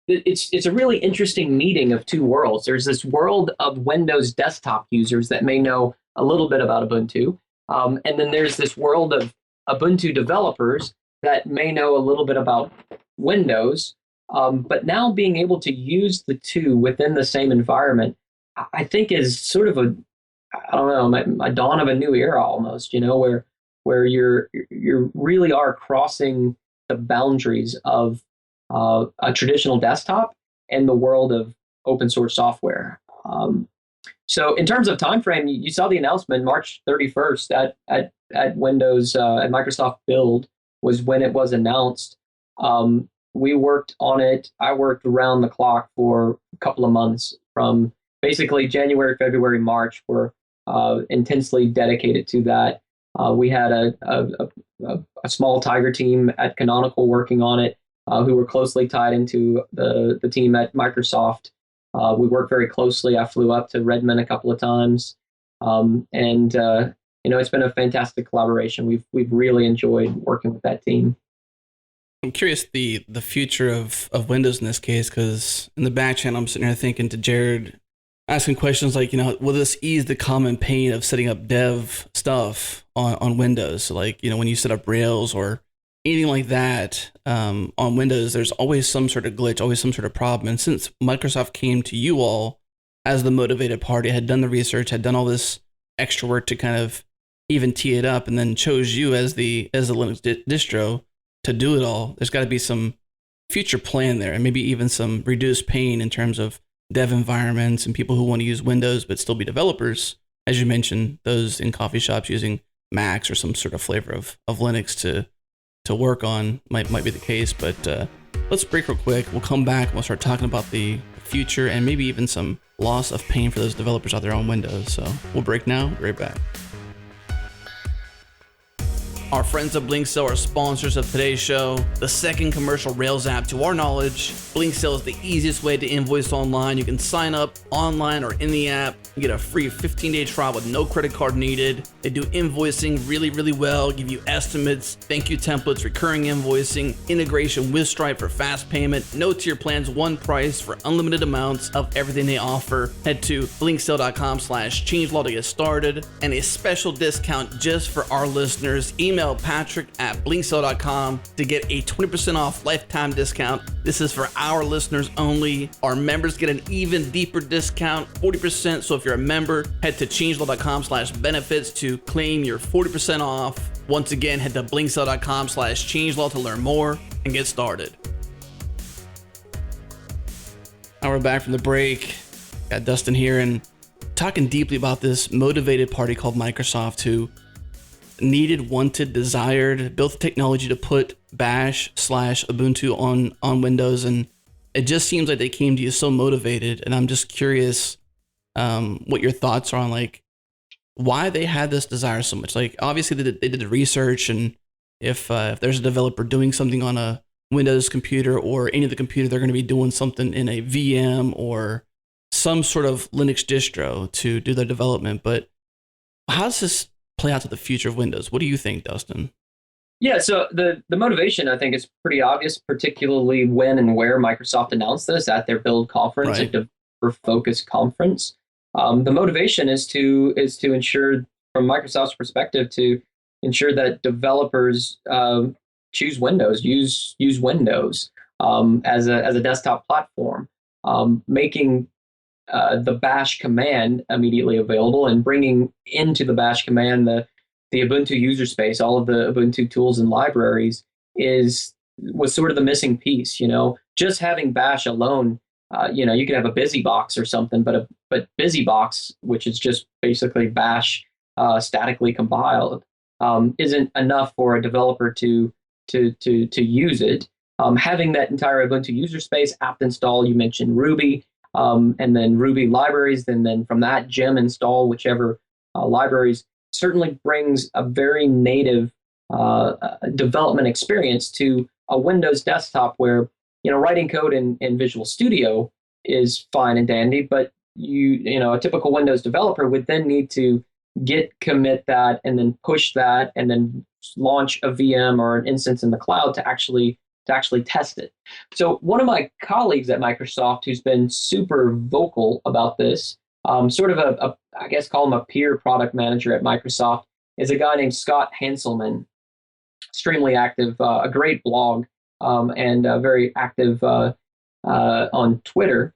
it's a really interesting meeting of two worlds. There's this world of Windows desktop users that may know a little bit about Ubuntu. And then there's this world of Ubuntu developers that may know a little bit about Windows. But now being able to use the two within the same environment, I think is sort of a dawn of a new era almost, where you really are crossing the boundaries of a traditional desktop and the world of open source software. So in terms of time frame, you saw the announcement March 31st at Windows at Microsoft Build was when it was announced. We worked on it. I worked around the clock for a couple of months from basically January, February, March. Were intensely dedicated to that. We had a small Tiger team at Canonical working on it, who were closely tied into the team at Microsoft. We worked very closely. I flew up to Redmond a couple of times, and it's been a fantastic collaboration. We've really enjoyed working with that team. I'm curious the future of Windows in this case, because in the back channel, I'm sitting here thinking to Jared, asking questions like, will this ease the common pain of setting up dev stuff on Windows? So like, when you set up Rails or anything like that on Windows, there's always some sort of glitch, always some sort of problem. And since Microsoft came to you all as the motivated party, had done the research, had done all this extra work to kind of even tee it up, and then chose you as the Linux distro to do it all, there's got to be some future plan there, and maybe even some reduced pain in terms of dev environments and people who want to use Windows but still be developers. As you mentioned, those in coffee shops using Macs or some sort of flavor of Linux to work on might be the case. But let's break real quick. We'll come back and we'll start talking about the future and maybe even some loss of pain for those developers out there on Windows. So we'll break now. Be right back. Our friends at Blinkcell are sponsors of today's show, the second commercial Rails app to our knowledge. Blinkcell is the easiest way to invoice online. You can sign up online or in the app. You get a free 15-day trial with no credit card needed. They do invoicing really, really well, give you estimates, thank you templates, recurring invoicing, integration with Stripe for fast payment, no tier plans, one price for unlimited amounts of everything they offer. Head to blinkcell.com/changelog to get started, and a special discount just for our listeners. Email Patrick at blinkcell.com to get a 20% off lifetime discount. This is for our listeners only. Our members get an even deeper discount, 40%. So if you're a member, head to changelog.com/benefits to claim your 40% off. Once again, head to blinkcell.com/changelog to learn more and get started. Now we're back from the break. Got Dustin here and talking deeply about this motivated party called Microsoft who needed, wanted, desired, built the technology to put Bash/Ubuntu on Windows, and it just seems like they came to you so motivated. And I'm just curious what your thoughts are on like why they had this desire so much. Like obviously they did the research, and if there's a developer doing something on a Windows computer or any of the computer, they're going to be doing something in a VM or some sort of Linux distro to do their development. But how does this play out to the future of Windows? What do you think, Dustin? Yeah, so the motivation, I think, is pretty obvious, particularly when and where Microsoft announced this at their Build conference, Right. a developer focused conference. The motivation is to ensure, from Microsoft's perspective, to ensure that developers choose Windows, use Windows as a desktop platform, making the Bash command immediately available and bringing into the Bash command the Ubuntu user space, all of the Ubuntu tools and libraries was sort of the missing piece. Just having Bash alone, you could have a BusyBox or something, but BusyBox, which is just basically Bash statically compiled, isn't enough for a developer to use it. Having that entire Ubuntu user space, apt install, you mentioned Ruby, and then Ruby libraries, and then from that gem install whichever libraries, certainly brings a very native development experience to a Windows desktop where writing code in Visual Studio is fine and dandy, but a typical Windows developer would then need to git commit that and then push that and then launch a VM or an instance in the cloud to actually test it. So one of my colleagues at Microsoft who's been super vocal about this, sort of I guess call him a peer product manager at Microsoft, is a guy named Scott Hanselman, extremely active, a great blog, and very active on Twitter.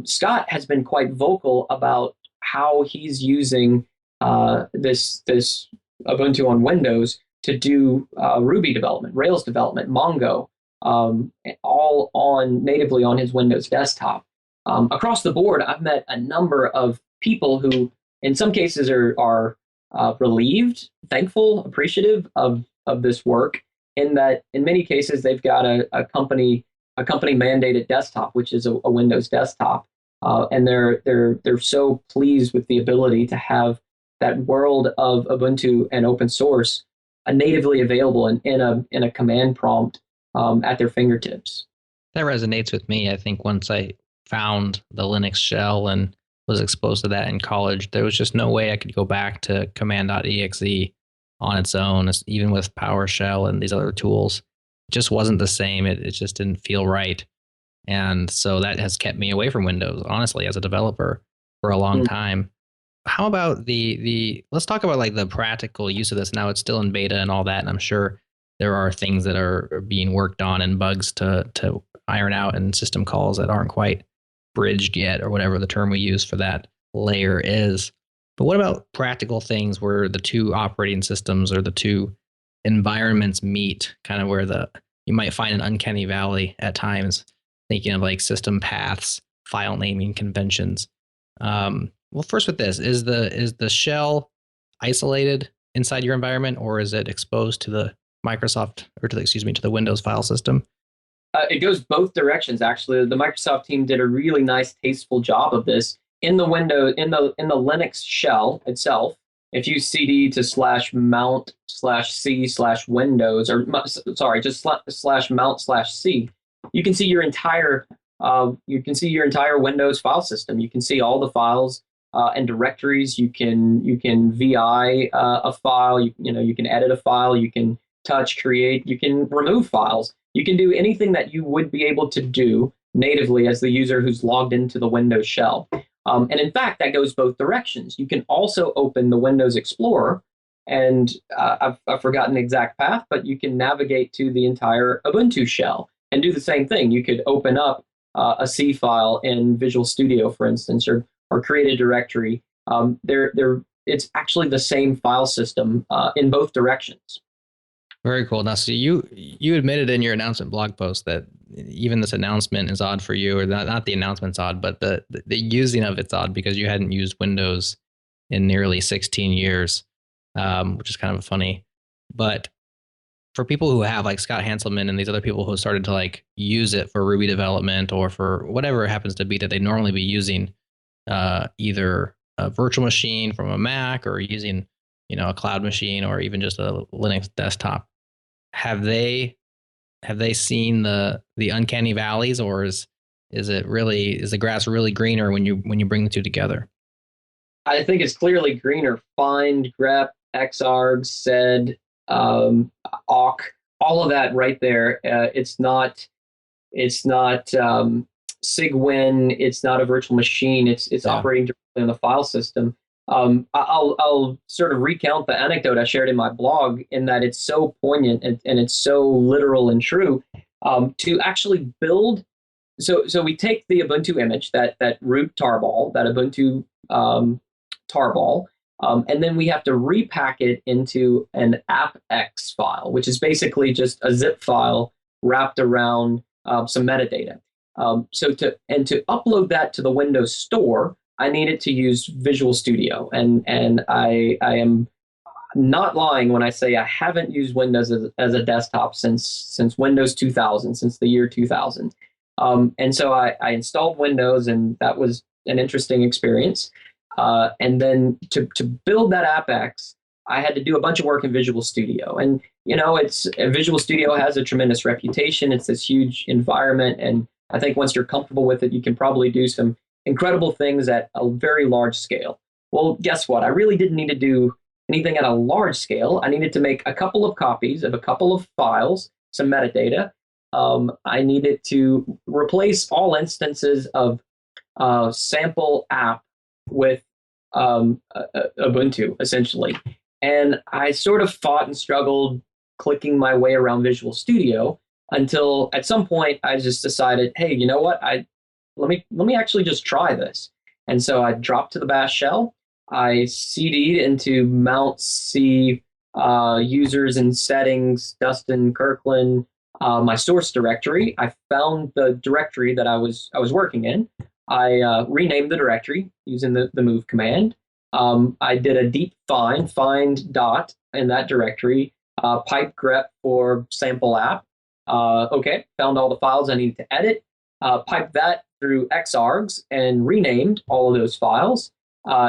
Scott has been quite vocal about how he's using this Ubuntu on Windows to do Ruby development, Rails development, Mongo, all natively on his Windows desktop. Across the board, I've met a number of people who, in some cases, are relieved, thankful, appreciative of this work. In that, in many cases, they've got a company mandated desktop, which is a Windows desktop, and they're so pleased with the ability to have that world of Ubuntu and open source natively available in a command prompt at their fingertips. That resonates with me. I think once I found the Linux shell and was exposed to that in college, there was just no way I could go back to command.exe on its own, even with PowerShell and these other tools. It just wasn't the same. It just didn't feel right. And so that has kept me away from Windows, honestly, as a developer for a long time. How about let's talk about like the practical use of this. Now it's still in beta and all that, and I'm sure there are things that are being worked on and bugs to iron out and system calls that aren't quite bridged yet, or whatever the term we use for that layer is. But what about practical things where the two operating systems or the two environments meet, kind of where you might find an uncanny valley at times, thinking of like system paths, file naming conventions. Well, first with this, is the shell isolated inside your environment, or is it exposed to the Microsoft, or to the Windows file system? It goes both directions, actually. The Microsoft team did a really nice, tasteful job of this. In the Linux shell itself, if you cd to /mount/c/windows, or sorry, just /mount/c, you can see your entire Windows file system. You can see all the files and directories. You can VI a file. You can edit a file. You can touch, create. You can remove files. You can do anything that you would be able to do natively as the user who's logged into the Windows shell. And in fact, that goes both directions. You can also open the Windows Explorer, and I've forgotten the exact path, but you can navigate to the entire Ubuntu shell and do the same thing. You could open up a C file in Visual Studio, for instance, or create a directory. It it's actually the same file system in both directions. Very cool. Now, so you admitted in your announcement blog post that even this announcement is odd for you, or not the announcement's odd, but the using of it's odd because you hadn't used Windows in nearly 16 years, which is kind of funny. But for people who have, like Scott Hanselman and these other people who started to like use it for Ruby development or for whatever it happens to be that they'd normally be using, either a virtual machine from a Mac or using, a cloud machine or even just a Linux desktop. Have they seen the uncanny valleys, or is the grass really greener when you bring the two together? I think it's clearly greener. Find, grep, xargs, sed, awk, all of that right there. It's not Sigwin. It's not a virtual machine. It's operating directly on the file system. I'll sort of recount the anecdote I shared in my blog in that it's so poignant and it's so literal and true to actually build. So we take the Ubuntu image, that root tarball, that Ubuntu tarball, and then we have to repack it into an appx file, which is basically just a zip file wrapped around some metadata. So to upload that to the Windows Store, I needed to use Visual Studio, and I am not lying when I say I haven't used Windows as a desktop since Windows 2000, since the year 2000. And so I installed Windows, and that was an interesting experience. And then to build that AppX, I had to do a bunch of work in Visual Studio. And, Visual Studio has a tremendous reputation. It's this huge environment. And I think once you're comfortable with it, you can probably do some incredible things at a very large scale. Well, guess what? I really didn't need to do anything at a large scale. I needed to make a couple of copies of a couple of files, some metadata. I needed to replace all instances of sample app with Ubuntu, essentially. And I sort of fought and struggled clicking my way around Visual Studio until at some point I just decided, hey, you know what? Let me actually just try this. And so I dropped to the bash shell. I CD'd into mount C users and settings, Dustin Kirkland, my source directory. I found the directory that I was working in. I renamed the directory using the move command. I did a deep find dot in that directory, pipe grep for sample app. Okay, found all the files I needed to edit. Piped that through xargs and renamed all of those files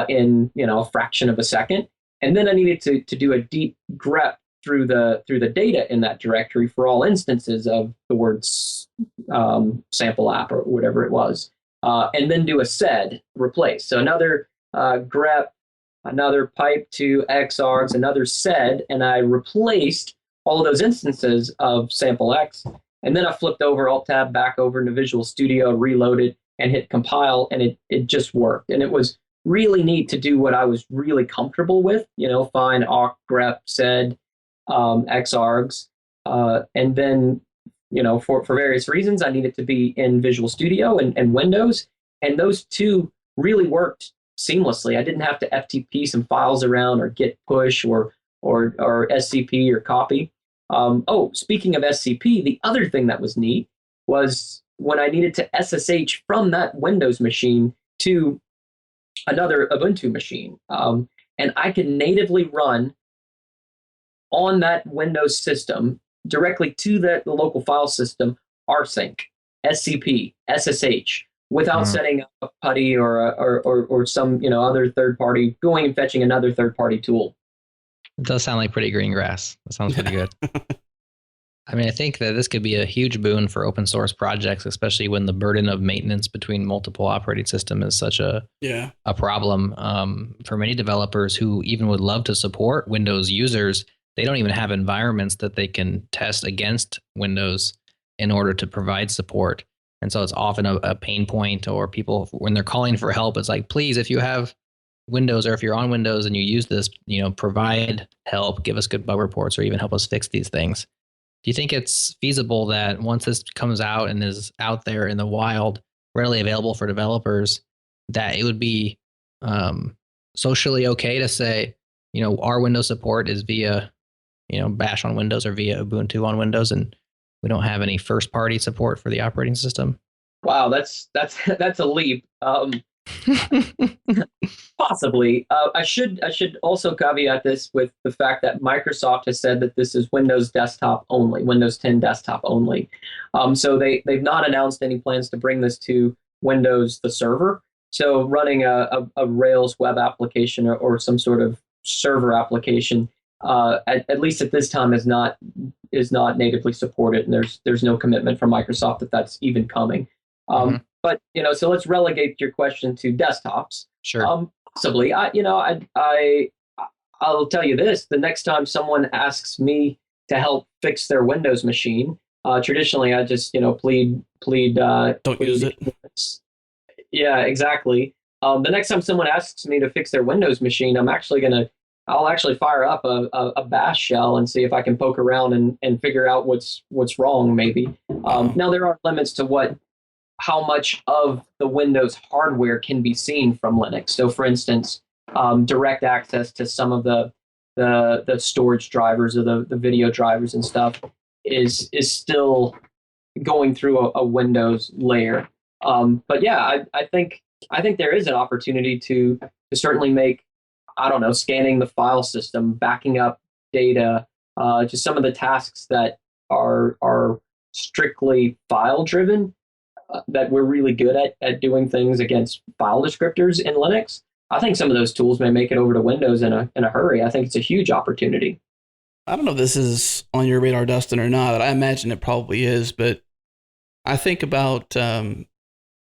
in a fraction of a second. And then I needed to do a deep grep through the data in that directory for all instances of the words sample app or whatever it was. And then do a sed replace. So another grep, another pipe to xargs, another sed, and I replaced all of those instances of sample X. And then I flipped over, Alt-Tab, back over into Visual Studio, reloaded, and hit compile, and it just worked. And it was really neat to do what I was really comfortable with, find, awk, grep, sed, xargs. And then, for various reasons, I needed to be in Visual Studio and Windows. And those two really worked seamlessly. I didn't have to FTP some files around or git push or SCP or copy. Speaking of SCP, the other thing that was neat was when I needed to SSH from that Windows machine to another Ubuntu machine. And I could natively run on that Windows system directly to the local file system, rsync, SCP, SSH, without setting up a PuTTY or some other third party, going and fetching another third party tool. It does sound like pretty green grass. That sounds pretty good. I mean, I think that this could be a huge boon for open source projects, especially when the burden of maintenance between multiple operating systems is such a problem. For many developers who even would love to support Windows users, they don't even have environments that they can test against Windows in order to provide support. And so it's often a pain point, or people, when they're calling for help, it's like, please, if you have Windows or if you're on Windows and you use this, provide help, give us good bug reports, or even help us fix these things. Do you think it's feasible that once this comes out and is out there in the wild, readily available for developers, that it would be socially okay to say, our Windows support is via, Bash on Windows or via Ubuntu on Windows, and we don't have any first party support for the operating system? Wow, that's a leap. Possibly. I should also caveat this with the fact that Microsoft has said that this is Windows desktop only, Windows 10 desktop only. So they've not announced any plans to bring this to Windows the server. So running a Rails web application or some sort of server application, at least at this time, is not natively supported, and there's no commitment from Microsoft that that's even coming. Mhm. But so let's relegate your question to desktops. Sure. Possibly. I'll tell you this: the next time someone asks me to help fix their Windows machine, traditionally I just plead Don't use it. ignorance. Yeah, exactly. The next time someone asks me to fix their Windows machine, I'll actually fire up a bash shell and see if I can poke around and figure out what's wrong. Maybe. Now there are limits to how much of the Windows hardware can be seen from Linux. So, for instance, direct access to some of the storage drivers or the video drivers and stuff is still going through a Windows layer. But yeah, I think there is an opportunity to certainly make, I don't know, scanning the file system, backing up data, just some of the tasks that are strictly file driven, that we're really good at doing things against file descriptors in Linux. I think some of those tools may make it over to Windows in a hurry. I think it's a huge opportunity. I don't know if this is on your radar, Dustin, or not. I imagine it probably is, but I think about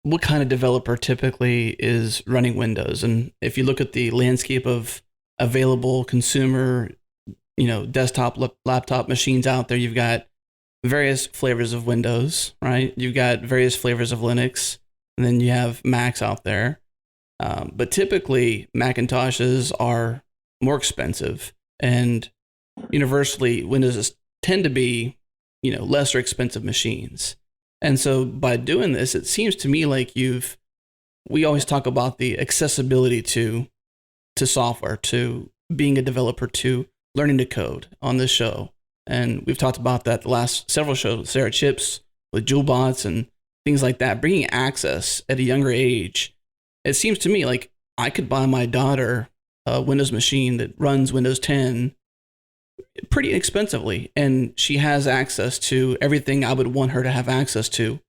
what kind of developer typically is running Windows. And if you look at the landscape of available consumer, desktop, laptop machines out there, you've got various flavors of Windows, right? You've got various flavors of Linux, and then you have Macs out there. But typically, Macintoshes are more expensive, and universally, Windows tend to be, lesser expensive machines. And so by doing this, it seems to me like we always talk about the accessibility to software, to being a developer, to learning to code on this show. And we've talked about that the last several shows with Sarah Chips, with JewelBots and things like that, bringing access at a younger age. It seems to me like I could buy my daughter a Windows machine that runs Windows 10 pretty inexpensively, and she has access to everything I would want her to have access to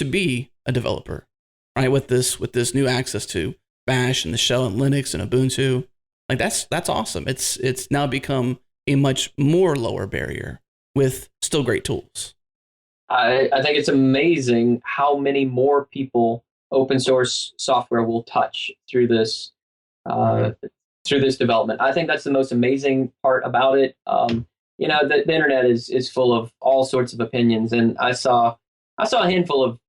be a developer, right? With this new access to Bash and the shell and Linux and Ubuntu, like that's awesome. It's now become a much more lower barrier with still great tools. I think it's amazing how many more people open source software will touch through this development. I think that's the most amazing part about it. The internet is full of all sorts of opinions, and I saw a handful of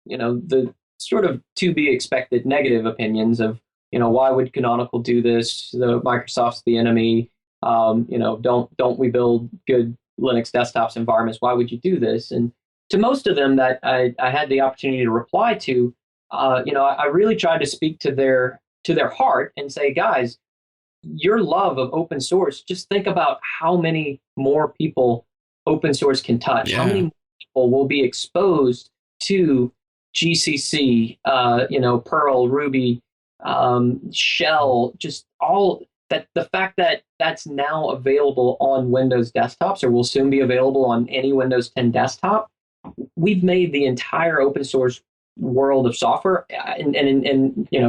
the sort of to be expected negative opinions of why would Canonical do this? The Microsoft's the enemy. Don't we build good Linux desktops environments? Why would you do this? And to most of them that I had the opportunity to reply to, I really tried to speak to their heart and say, guys, your love of open source, just think about how many more people open source can touch. Yeah. How many more people will be exposed to GCC, Perl, Ruby, Shell, just all that. The fact that that's now available on Windows desktops, or will soon be available on any Windows 10 desktop, we've made the entire open source world of software, and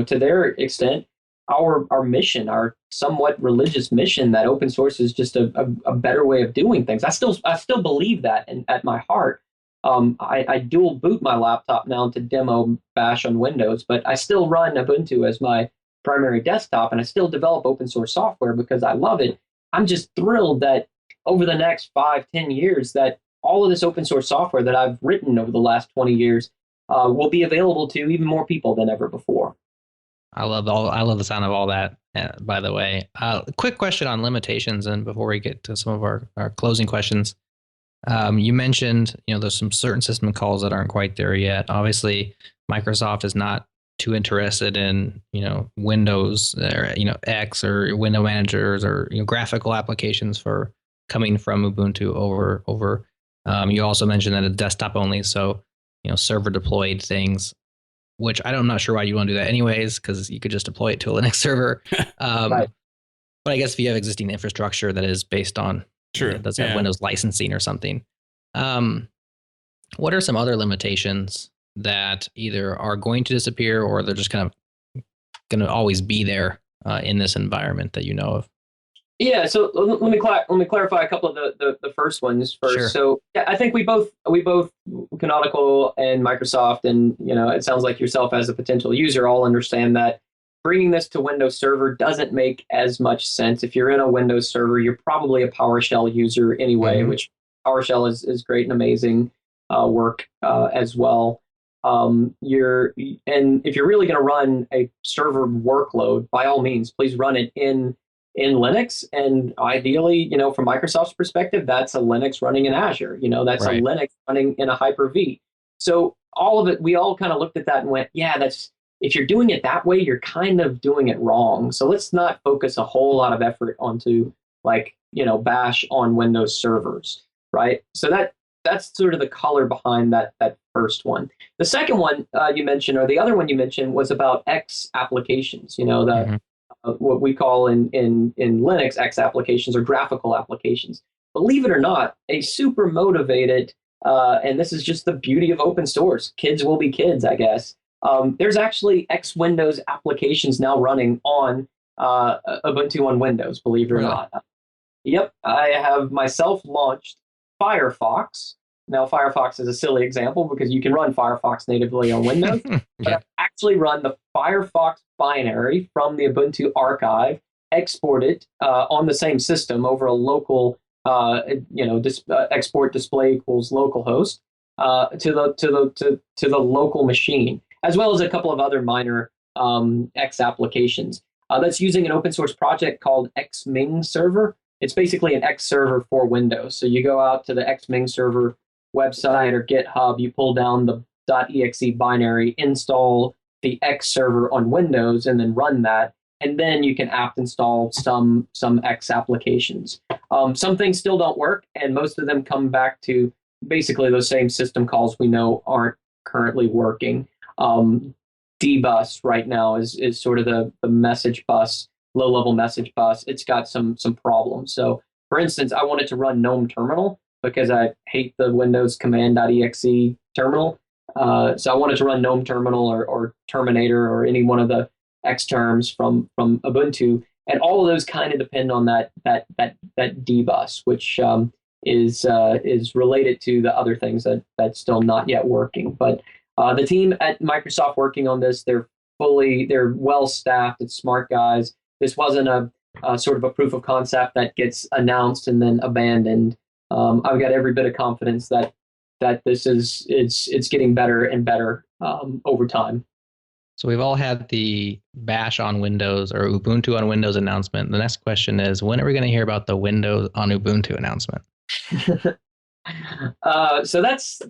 to their extent, our mission, our somewhat religious mission, that open source is just a better way of doing things. I still believe that at my heart. I dual boot my laptop now to demo Bash on Windows, but I still run Ubuntu as my primary desktop, and I still develop open source software because I love it. I'm just thrilled that over the next 5-10 years, that all of this open source software that I've written over the last 20 years will be available to even more people than ever before. I love the sound of all that, by the way. Quick question on limitations, and before we get to some of our closing questions. You mentioned, there's some certain system calls that aren't quite there yet. Obviously, Microsoft is not too interested in, Windows or, X or window managers or, graphical applications for coming from Ubuntu over. You also mentioned that it's desktop only. So, server deployed things, which I'm not sure why you want to do that anyways, because you could just deploy it to a Linux server. Right. But I guess if you have existing infrastructure that is based on, does have Windows licensing or something. What are some other limitations that either are going to disappear or they're just kind of going to always be there in this environment that you know of? Yeah, so let me clarify a couple of the first ones first. Sure. So yeah, I think we both Canonical and Microsoft, and it sounds like yourself as a potential user all understand that bringing this to Windows Server doesn't make as much sense. If you're in a Windows Server, you're probably a PowerShell user anyway, which PowerShell is great and amazing work as well. And if you're really going to run a server workload, by all means, please run it in Linux. And ideally, from Microsoft's perspective, that's a Linux running in Azure. That's Right. a Linux running in a Hyper-V. So all of it, we all kind of looked at that and went, yeah, if you're doing it that way, you're kind of doing it wrong. So let's not focus a whole lot of effort onto bash on Windows servers, right? So that's sort of the color behind that first one. The second one you mentioned, or the other one you mentioned, was about X applications. What we call in Linux X applications or graphical applications. Believe it or not, a super motivated, and this is just the beauty of open source. Kids will be kids, I guess. There's actually X Windows applications now running on Ubuntu on Windows. Believe it or not. Yep, I have myself launched Firefox. Now, Firefox is a silly example because you can run Firefox natively on Windows. But I've actually run the Firefox binary from the Ubuntu archive, export it on the same system over a local, export display equals localhost to the local machine, as well as a couple of other minor X applications. That's using an open source project called Xming server. It's basically an X server for Windows. So you go out to the Xming server website or GitHub, you pull down the .exe binary, install the X server on Windows, and then run that. And then you can apt install some X applications. Some things still don't work, and most of them come back to basically those same system calls we know aren't currently working. Dbus right now is sort of the message bus, low-level message bus. It's got some problems. So, for instance, I wanted to run GNOME terminal because I hate the Windows command.exe terminal. So I wanted to run GNOME terminal or Terminator or any one of the X terms from Ubuntu, and all of those kind of depend on that dbus, which is related to the other things that's still not yet working. But the team at Microsoft working on this, they're well staffed. It's smart guys. This wasn't a sort of a proof of concept that gets announced and then abandoned. I've got every bit of confidence that this it's getting better and better over time. So we've all had the Bash on Windows or Ubuntu on Windows announcement. The next question is, when are we going to hear about the Windows on Ubuntu announcement? So that's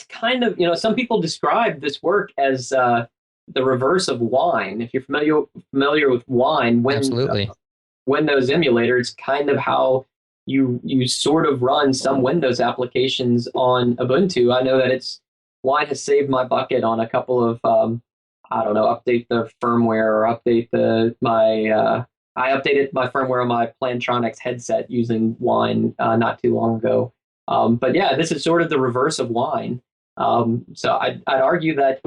kind of, some people describe this work as the reverse of Wine. If you're familiar with Wine, Absolutely. Windows emulator, it's kind of how you sort of run some Windows applications on Ubuntu. I know that Wine has saved my bucket on a couple of update the firmware or update I updated my firmware on my Plantronics headset using Wine not too long ago. But yeah, this is sort of the reverse of Wine. So I'd argue that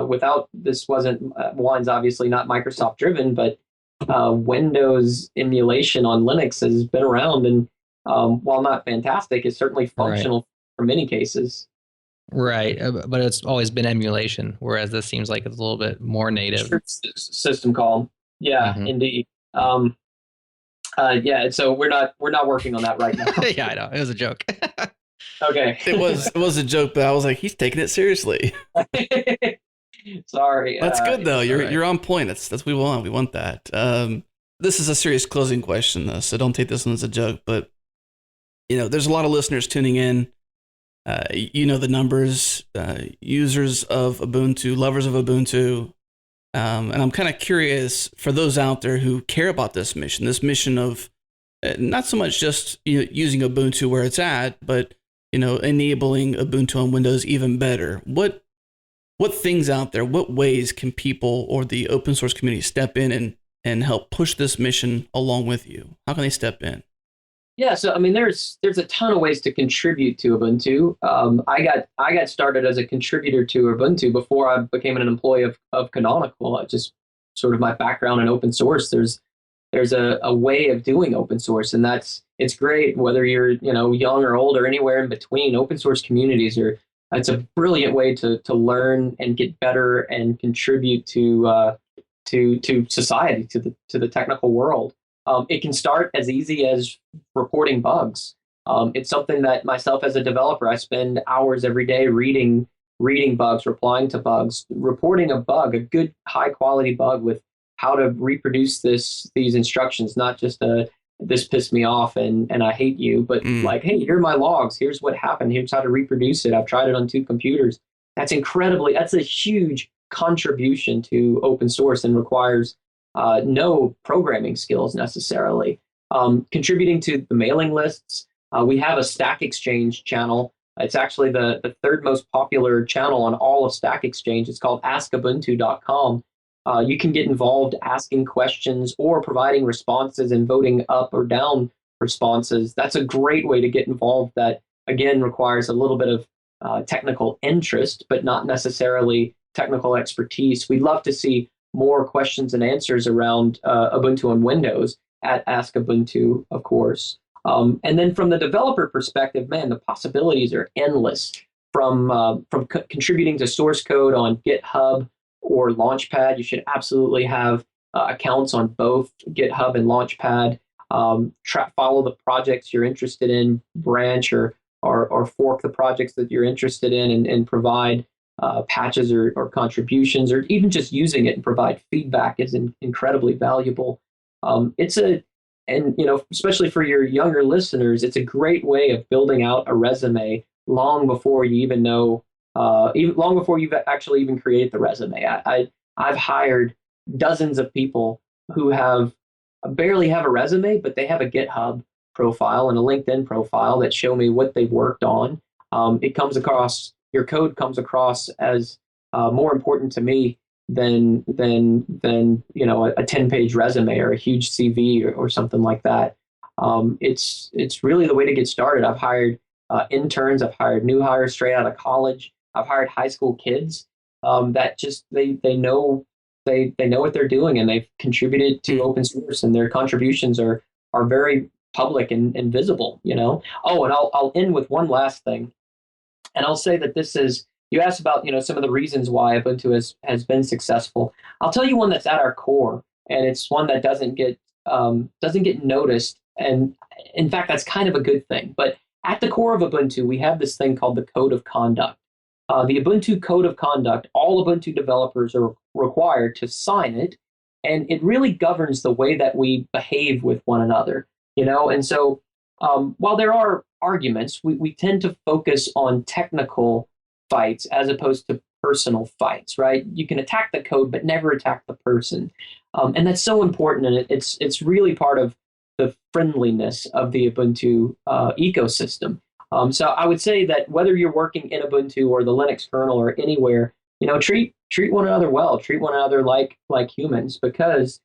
without this Wine's obviously not Microsoft driven, but Windows emulation on Linux has been around, and while not fantastic, is certainly functional for many cases. Right, but it's always been emulation, whereas this seems like it's a little bit more native. System call, yeah, indeed. Yeah, so we're not working on that right now. Yeah, I know, it was a joke. Okay, it was a joke, but I was like, he's taking it seriously. Sorry. That's good though. You're on point. That's what we want. We want that. This is a serious closing question though, so don't take this one as a joke. But there's a lot of listeners tuning in. The numbers. Users of Ubuntu, lovers of Ubuntu. And I'm kind of curious for those out there who care about this mission of not so much just using Ubuntu where it's at, but enabling Ubuntu on Windows even better. What things out there? What ways can people or the open source community step in and help push this mission along with you? How can they step in? Yeah, so I mean, there's a ton of ways to contribute to Ubuntu. I got started as a contributor to Ubuntu before I became an employee of Canonical. Just sort of my background in open source. There's a way of doing open source, and it's great whether you're young or old or anywhere in between. Open source communities it's a brilliant way to learn and get better and contribute to society, to the technical world. It can start as easy as reporting bugs. It's something that myself as a developer, I spend hours every day reading bugs, replying to bugs, reporting a bug, a good high quality bug with how to reproduce these instructions, not just this pissed me off and I hate you, but like, hey, here are my logs. Here's what happened. Here's how to reproduce it. I've tried it on 2 computers. That's a huge contribution to open source and requires no programming skills necessarily. Contributing to the mailing lists, we have a Stack Exchange channel. It's actually the third most popular channel on all of Stack Exchange. It's called askubuntu.com. You can get involved asking questions or providing responses and voting up or down responses. That's a great way to get involved. That, again, requires a little bit of technical interest, but not necessarily technical expertise. We'd love to see more questions and answers around Ubuntu on Windows at Ask Ubuntu, of course. And then from the developer perspective, man, the possibilities are endless. From contributing to source code on GitHub or Launchpad, you should absolutely have accounts on both GitHub and Launchpad. Follow the projects you're interested in, branch or fork the projects that you're interested in, and provide patches or contributions, or even just using it and provide feedback is incredibly valuable. Especially for your younger listeners, it's a great way of building out a resume long before you even know, long before you've actually even created the resume. I've hired dozens of people who barely have a resume, but they have a GitHub profile and a LinkedIn profile that show me what they've worked on. Your code comes across as more important to me than a 10-page resume or a huge CV or something like that. It's really the way to get started. I've hired interns. I've hired new hires straight out of college. I've hired high school kids that just they know what they're doing, and they've contributed to open source, and their contributions are very public and visible. Oh, and I'll end with one last thing. And I'll say that you asked about, some of the reasons why Ubuntu has been successful. I'll tell you one that's at our core, and it's one that doesn't get noticed. And in fact, that's kind of a good thing. But at the core of Ubuntu, we have this thing called the Code of Conduct. The Ubuntu Code of Conduct, all Ubuntu developers are required to sign it, and it really governs the way that we behave with one another. And so while there are arguments, we tend to focus on technical fights as opposed to personal fights, right? You can attack the code, but never attack the person. And that's so important. And it's really part of the friendliness of the Ubuntu ecosystem. So I would say that whether you're working in Ubuntu or the Linux kernel or anywhere, treat one another well, treat one another like humans, because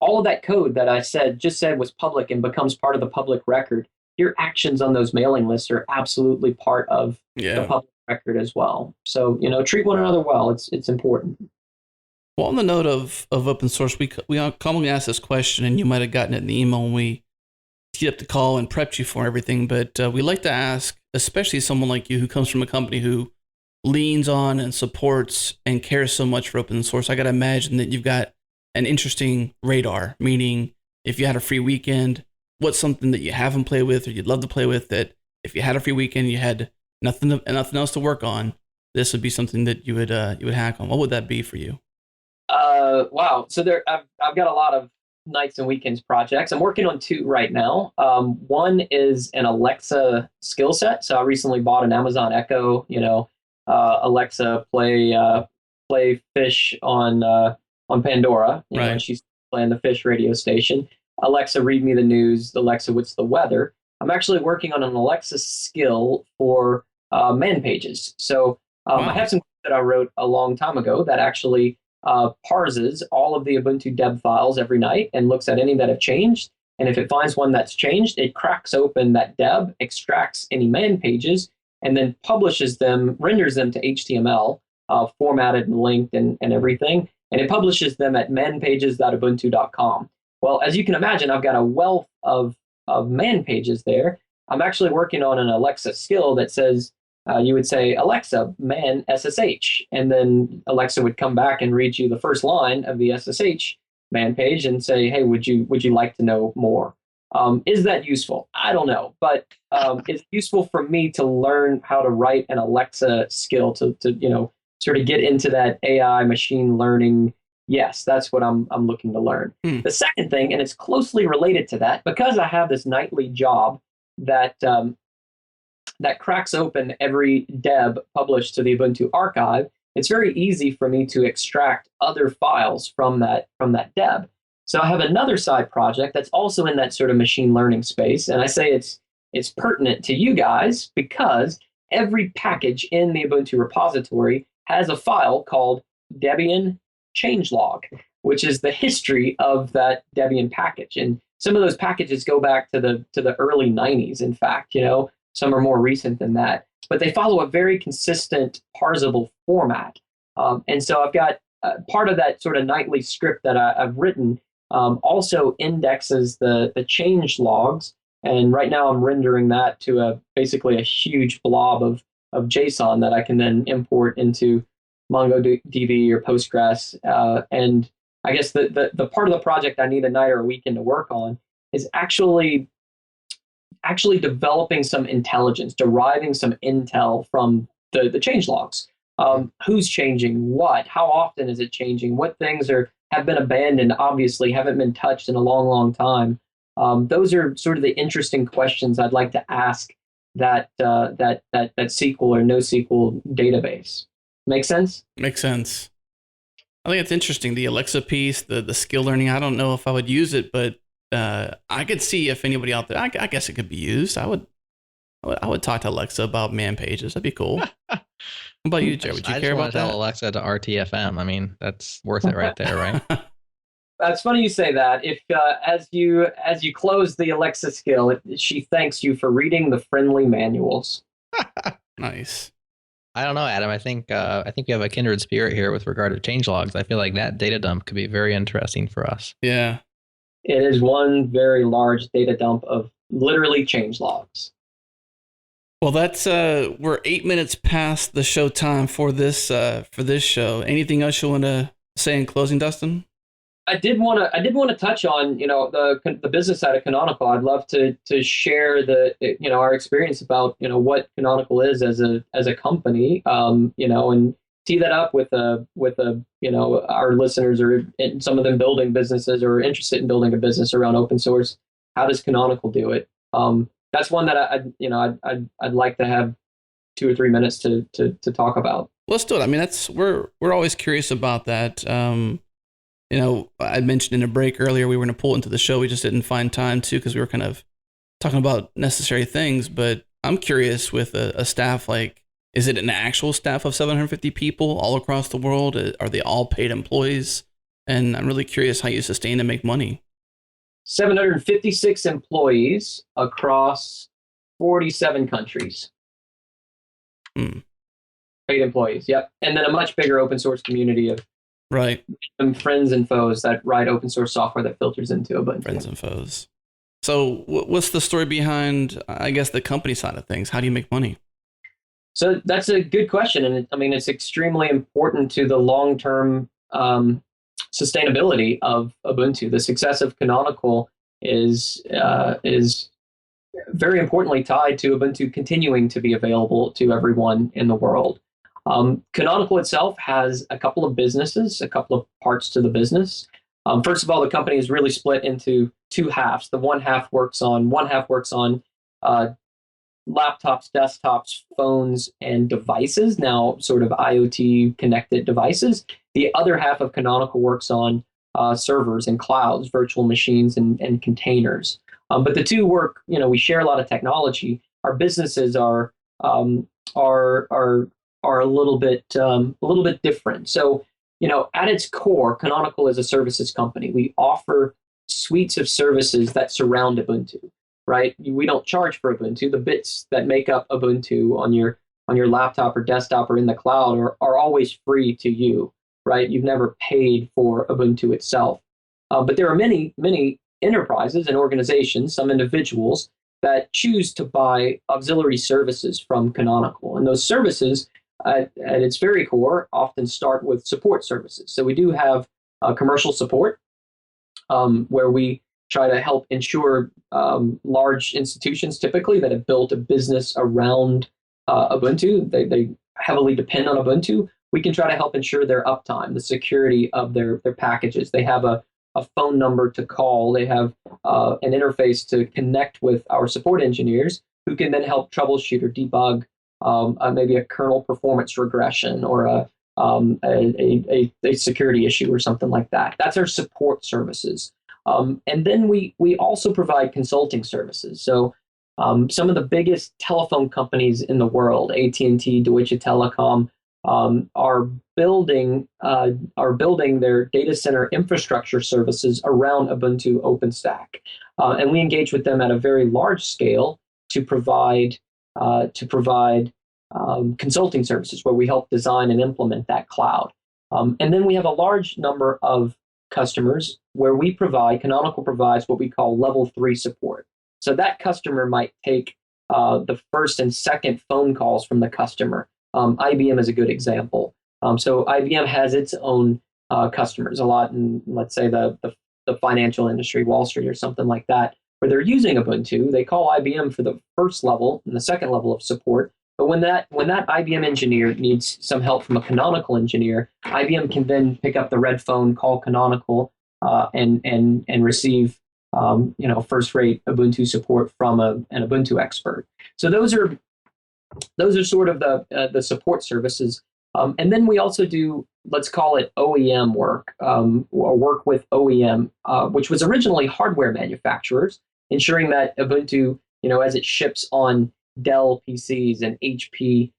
all of that code that I just said was public and becomes part of the public record. Your actions on those mailing lists are absolutely part of the public record as well. So, treat one another well. It's important. Well, on the note of open source, we commonly ask this question, and you might have gotten it in the email when we teed up the call and prepped you for everything. But we like to ask, especially someone like you who comes from a company who leans on and supports and cares so much for open source. I got to imagine that you've got an interesting radar, meaning if you had a free weekend, what's something that you haven't played with or you'd love to play with, that if you had a free weekend, you had nothing else to work on, this would be something that you would hack on. What would that be for you? Wow. So I've got a lot of nights and weekends projects. I'm working on 2 right now. One is an Alexa skill set. So I recently bought an Amazon Echo, Alexa play play Fish on Pandora, you know, Right. and she's playing the Fish radio station. Alexa, read me the news. Alexa, what's the weather? I'm actually working on an Alexa skill for man pages. So I Wow. have some that I wrote a long time ago that actually parses all of the Ubuntu deb files every night and looks at any that have changed. And if it finds one that's changed, it cracks open that deb, extracts any man pages, and then publishes them, renders them to HTML, formatted and linked and everything. And it publishes them at manpages.ubuntu.com. Well, as you can imagine, I've got a wealth of man pages there. I'm actually working on an Alexa skill that says, you would say, Alexa, man SSH. And then Alexa would come back and read you the first line of the SSH man page and say, hey, would you like to know more? Is that useful? I don't know, but it's useful for me to learn how to write an Alexa skill to sort of get into that AI machine learning. Yes, that's what I'm looking to learn. The second thing, and it's closely related to that, because I have this nightly job that that cracks open every deb published to the Ubuntu archive, it's very easy for me to extract other files from that deb. So I have another side project that's also in that sort of machine learning space, and I say it's pertinent to you guys because every package in the Ubuntu repository has a file called Debian changelog, which is the history of that Debian package. And some of those packages go back to the early 90s. In fact, some are more recent than that, but they follow a very consistent parsable format. And so I've got part of that sort of nightly script that I've written also indexes the change logs. And right now I'm rendering that to basically a huge blob of JSON that I can then import into MongoDB or Postgres. And I guess the part of the project I need a night or a weekend to work on is actually developing some intelligence, deriving some intel from the change logs. Who's changing what? How often is it changing? What things have been abandoned, obviously haven't been touched in a long, long time? Those are sort of the interesting questions I'd like to ask that SQL or NoSQL database. Make sense? Makes sense. I think it's interesting. The Alexa piece, the skill learning. I don't know if I would use it, but I could see if anybody out there. I guess it could be used. I would talk to Alexa about man pages. That'd be cool. What about you, Jared? Would you care about tell that? Alexa to RTFM. I mean, that's worth it right there, right? It's funny you say that. If as you close the Alexa skill, she thanks you for reading the friendly manuals. Nice. I don't know, Adam. I think we have a kindred spirit here with regard to change logs. I feel like that data dump could be very interesting for us. Yeah. It is one very large data dump of literally change logs. Well, that's we're 8 minutes past the show time for this show. Anything else you want to say in closing, Dustin? I did want to touch on the business side of Canonical. I'd love to share our experience about what Canonical is as a company, and tee that up with our listeners or some of them building businesses or interested in building a business around open source. How does Canonical do it? That's one that I'd like to have 2 or 3 minutes to talk about. Let's do it. I mean, we're always curious about that. I mentioned in a break earlier we were going to pull into the show. We just didn't find time to because we were kind of talking about necessary things. But I'm curious with a staff like, is it an actual staff of 750 people all across the world? Are they all paid employees? And I'm really curious how you sustain and make money. 756 employees across 47 countries. Paid employees, yep. And then a much bigger open source community of right friends and foes that write open source software that filters into Ubuntu. Friends and foes. So what's the story behind, I guess, the company side of things? How do you make money? So that's a good question. And it's extremely important to the long-term sustainability of Ubuntu. The success of Canonical is very importantly tied to Ubuntu continuing to be available to everyone in the world. Canonical itself has a couple of businesses, a couple of parts to the business. First of all, the company is really split into two halves. The one half works on laptops, desktops, phones, and devices, now sort of IoT connected devices. The other half of Canonical works on servers and clouds, virtual machines, and containers. But the two work, we share a lot of technology. Our businesses are a little bit different. So, at its core, Canonical is a services company. We offer suites of services that surround Ubuntu, right? We don't charge for Ubuntu. The bits that make up Ubuntu on your laptop or desktop or in the cloud are always free to you, right? You've never paid for Ubuntu itself. But there are many enterprises and organizations, some individuals, that choose to buy auxiliary services from Canonical. And those services, at its very core, often start with support services. So we do have commercial support, where we try to help ensure large institutions, typically, that have built a business around Ubuntu. They heavily depend on Ubuntu. We can try to help ensure their uptime, the security of their packages. They have a phone number to call. They have an interface to connect with our support engineers, who can then help troubleshoot or debug maybe a kernel performance regression or a security issue or something like that. That's our support services. And then we also provide consulting services. So some of the biggest telephone companies in the world, AT&T, Deutsche Telekom, are building their data center infrastructure services around Ubuntu OpenStack, and we engage with them at a very large scale to provide consulting services where we help design and implement that cloud. And then we have a large number of customers where Canonical provides what we call level 3 support. So that customer might take the first and second phone calls from the customer. IBM is a good example. So IBM has its own customers a lot in, let's say, the financial industry, Wall Street or something like that, where they're using Ubuntu. They call IBM for the first level and the second level of support. But when that IBM engineer needs some help from a Canonical engineer, IBM can then pick up the red phone, call Canonical, and receive first-rate Ubuntu support from an Ubuntu expert. So those are sort of the support services. And then we also do, let's call it OEM work, or work with OEM, which was originally hardware manufacturers, ensuring that Ubuntu, as it ships on Dell PCs and HP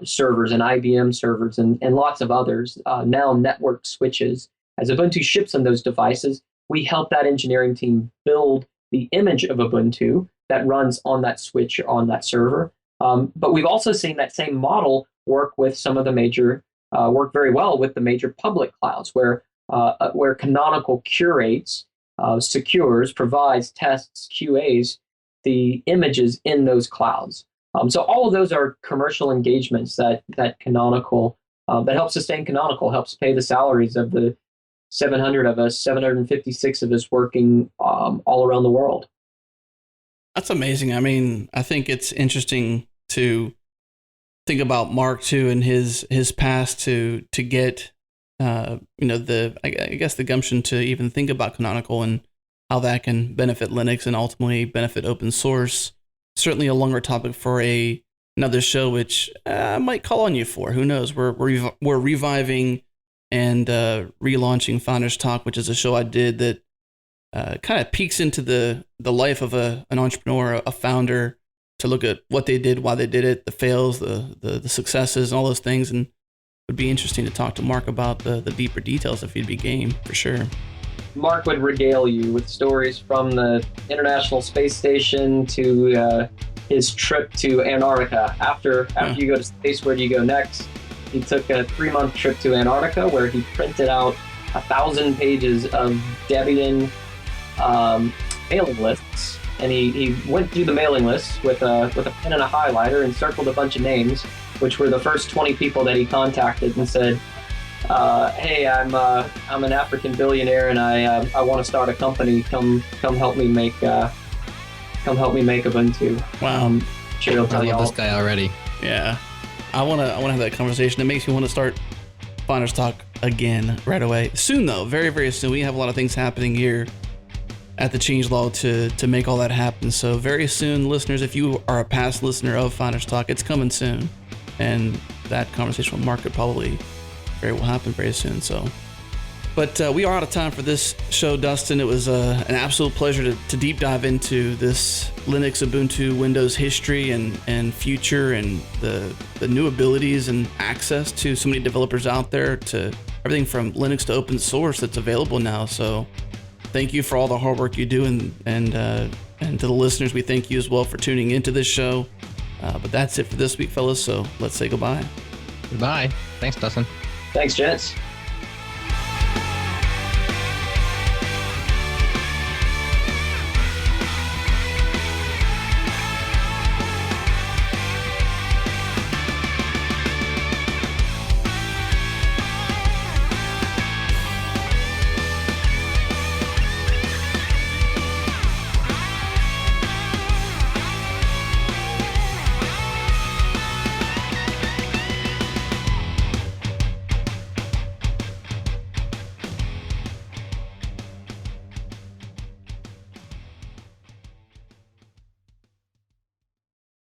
servers and IBM servers and lots of others, now network switches, as Ubuntu ships on those devices, we help that engineering team build the image of Ubuntu that runs on that switch or on that server. But we've also seen that same model work with some of the work very well with the major public clouds, where Canonical curates, secures, provides, tests, QAs the images in those clouds. So all of those are commercial engagements that Canonical, that help sustain Canonical, helps pay the salaries of the 756 of us working all around the world. That's amazing. I mean, I think it's interesting to think about Mark too and his past to get I guess the gumption to even think about Canonical and how that can benefit Linux and ultimately benefit open source. Certainly a longer topic for another show, which I might call on you for. Who knows? We're reviving and relaunching Founders Talk, which is a show I did that kind of peeks into the life of an entrepreneur, a founder, to look at what they did, why they did it, the fails, the successes, and all those things. And it would be interesting to talk to Mark about the deeper details if he'd be game, for sure. Mark would regale you with stories from the International Space Station to his trip to Antarctica. After you go to space, where do you go next? He took a 3-month trip to Antarctica, where he printed out 1,000 pages of Debian mailing lists, and he went through the mailing lists with a pen and a highlighter and circled a bunch of names, which were the first 20 people that he contacted, and said, "Hey, I'm an African billionaire, and I want to start a company. Come help me make Ubuntu." Wow. Sure, he'll tell I you love all. this guy already. Yeah. I want to have that conversation. It makes me want to start Founders Talk again right away. Soon, though. Very, very soon. We have a lot of things happening here at the changelog to make all that happen. So very soon, listeners, if you are a past listener of Founders Talk, it's coming soon, and that conversation with Mark could probably very well happen very soon. So. But we are out of time for this show, Dustin. It was an absolute pleasure to deep dive into this Linux, Ubuntu, Windows history and future, and the new abilities and access to so many developers out there, to everything from Linux to open source that's available now. So thank you for all the hard work you do, and to the listeners, we thank you as well for tuning into this show. But that's it for this week, fellas. So let's say goodbye. Goodbye. Thanks, Dustin. Thanks, gents.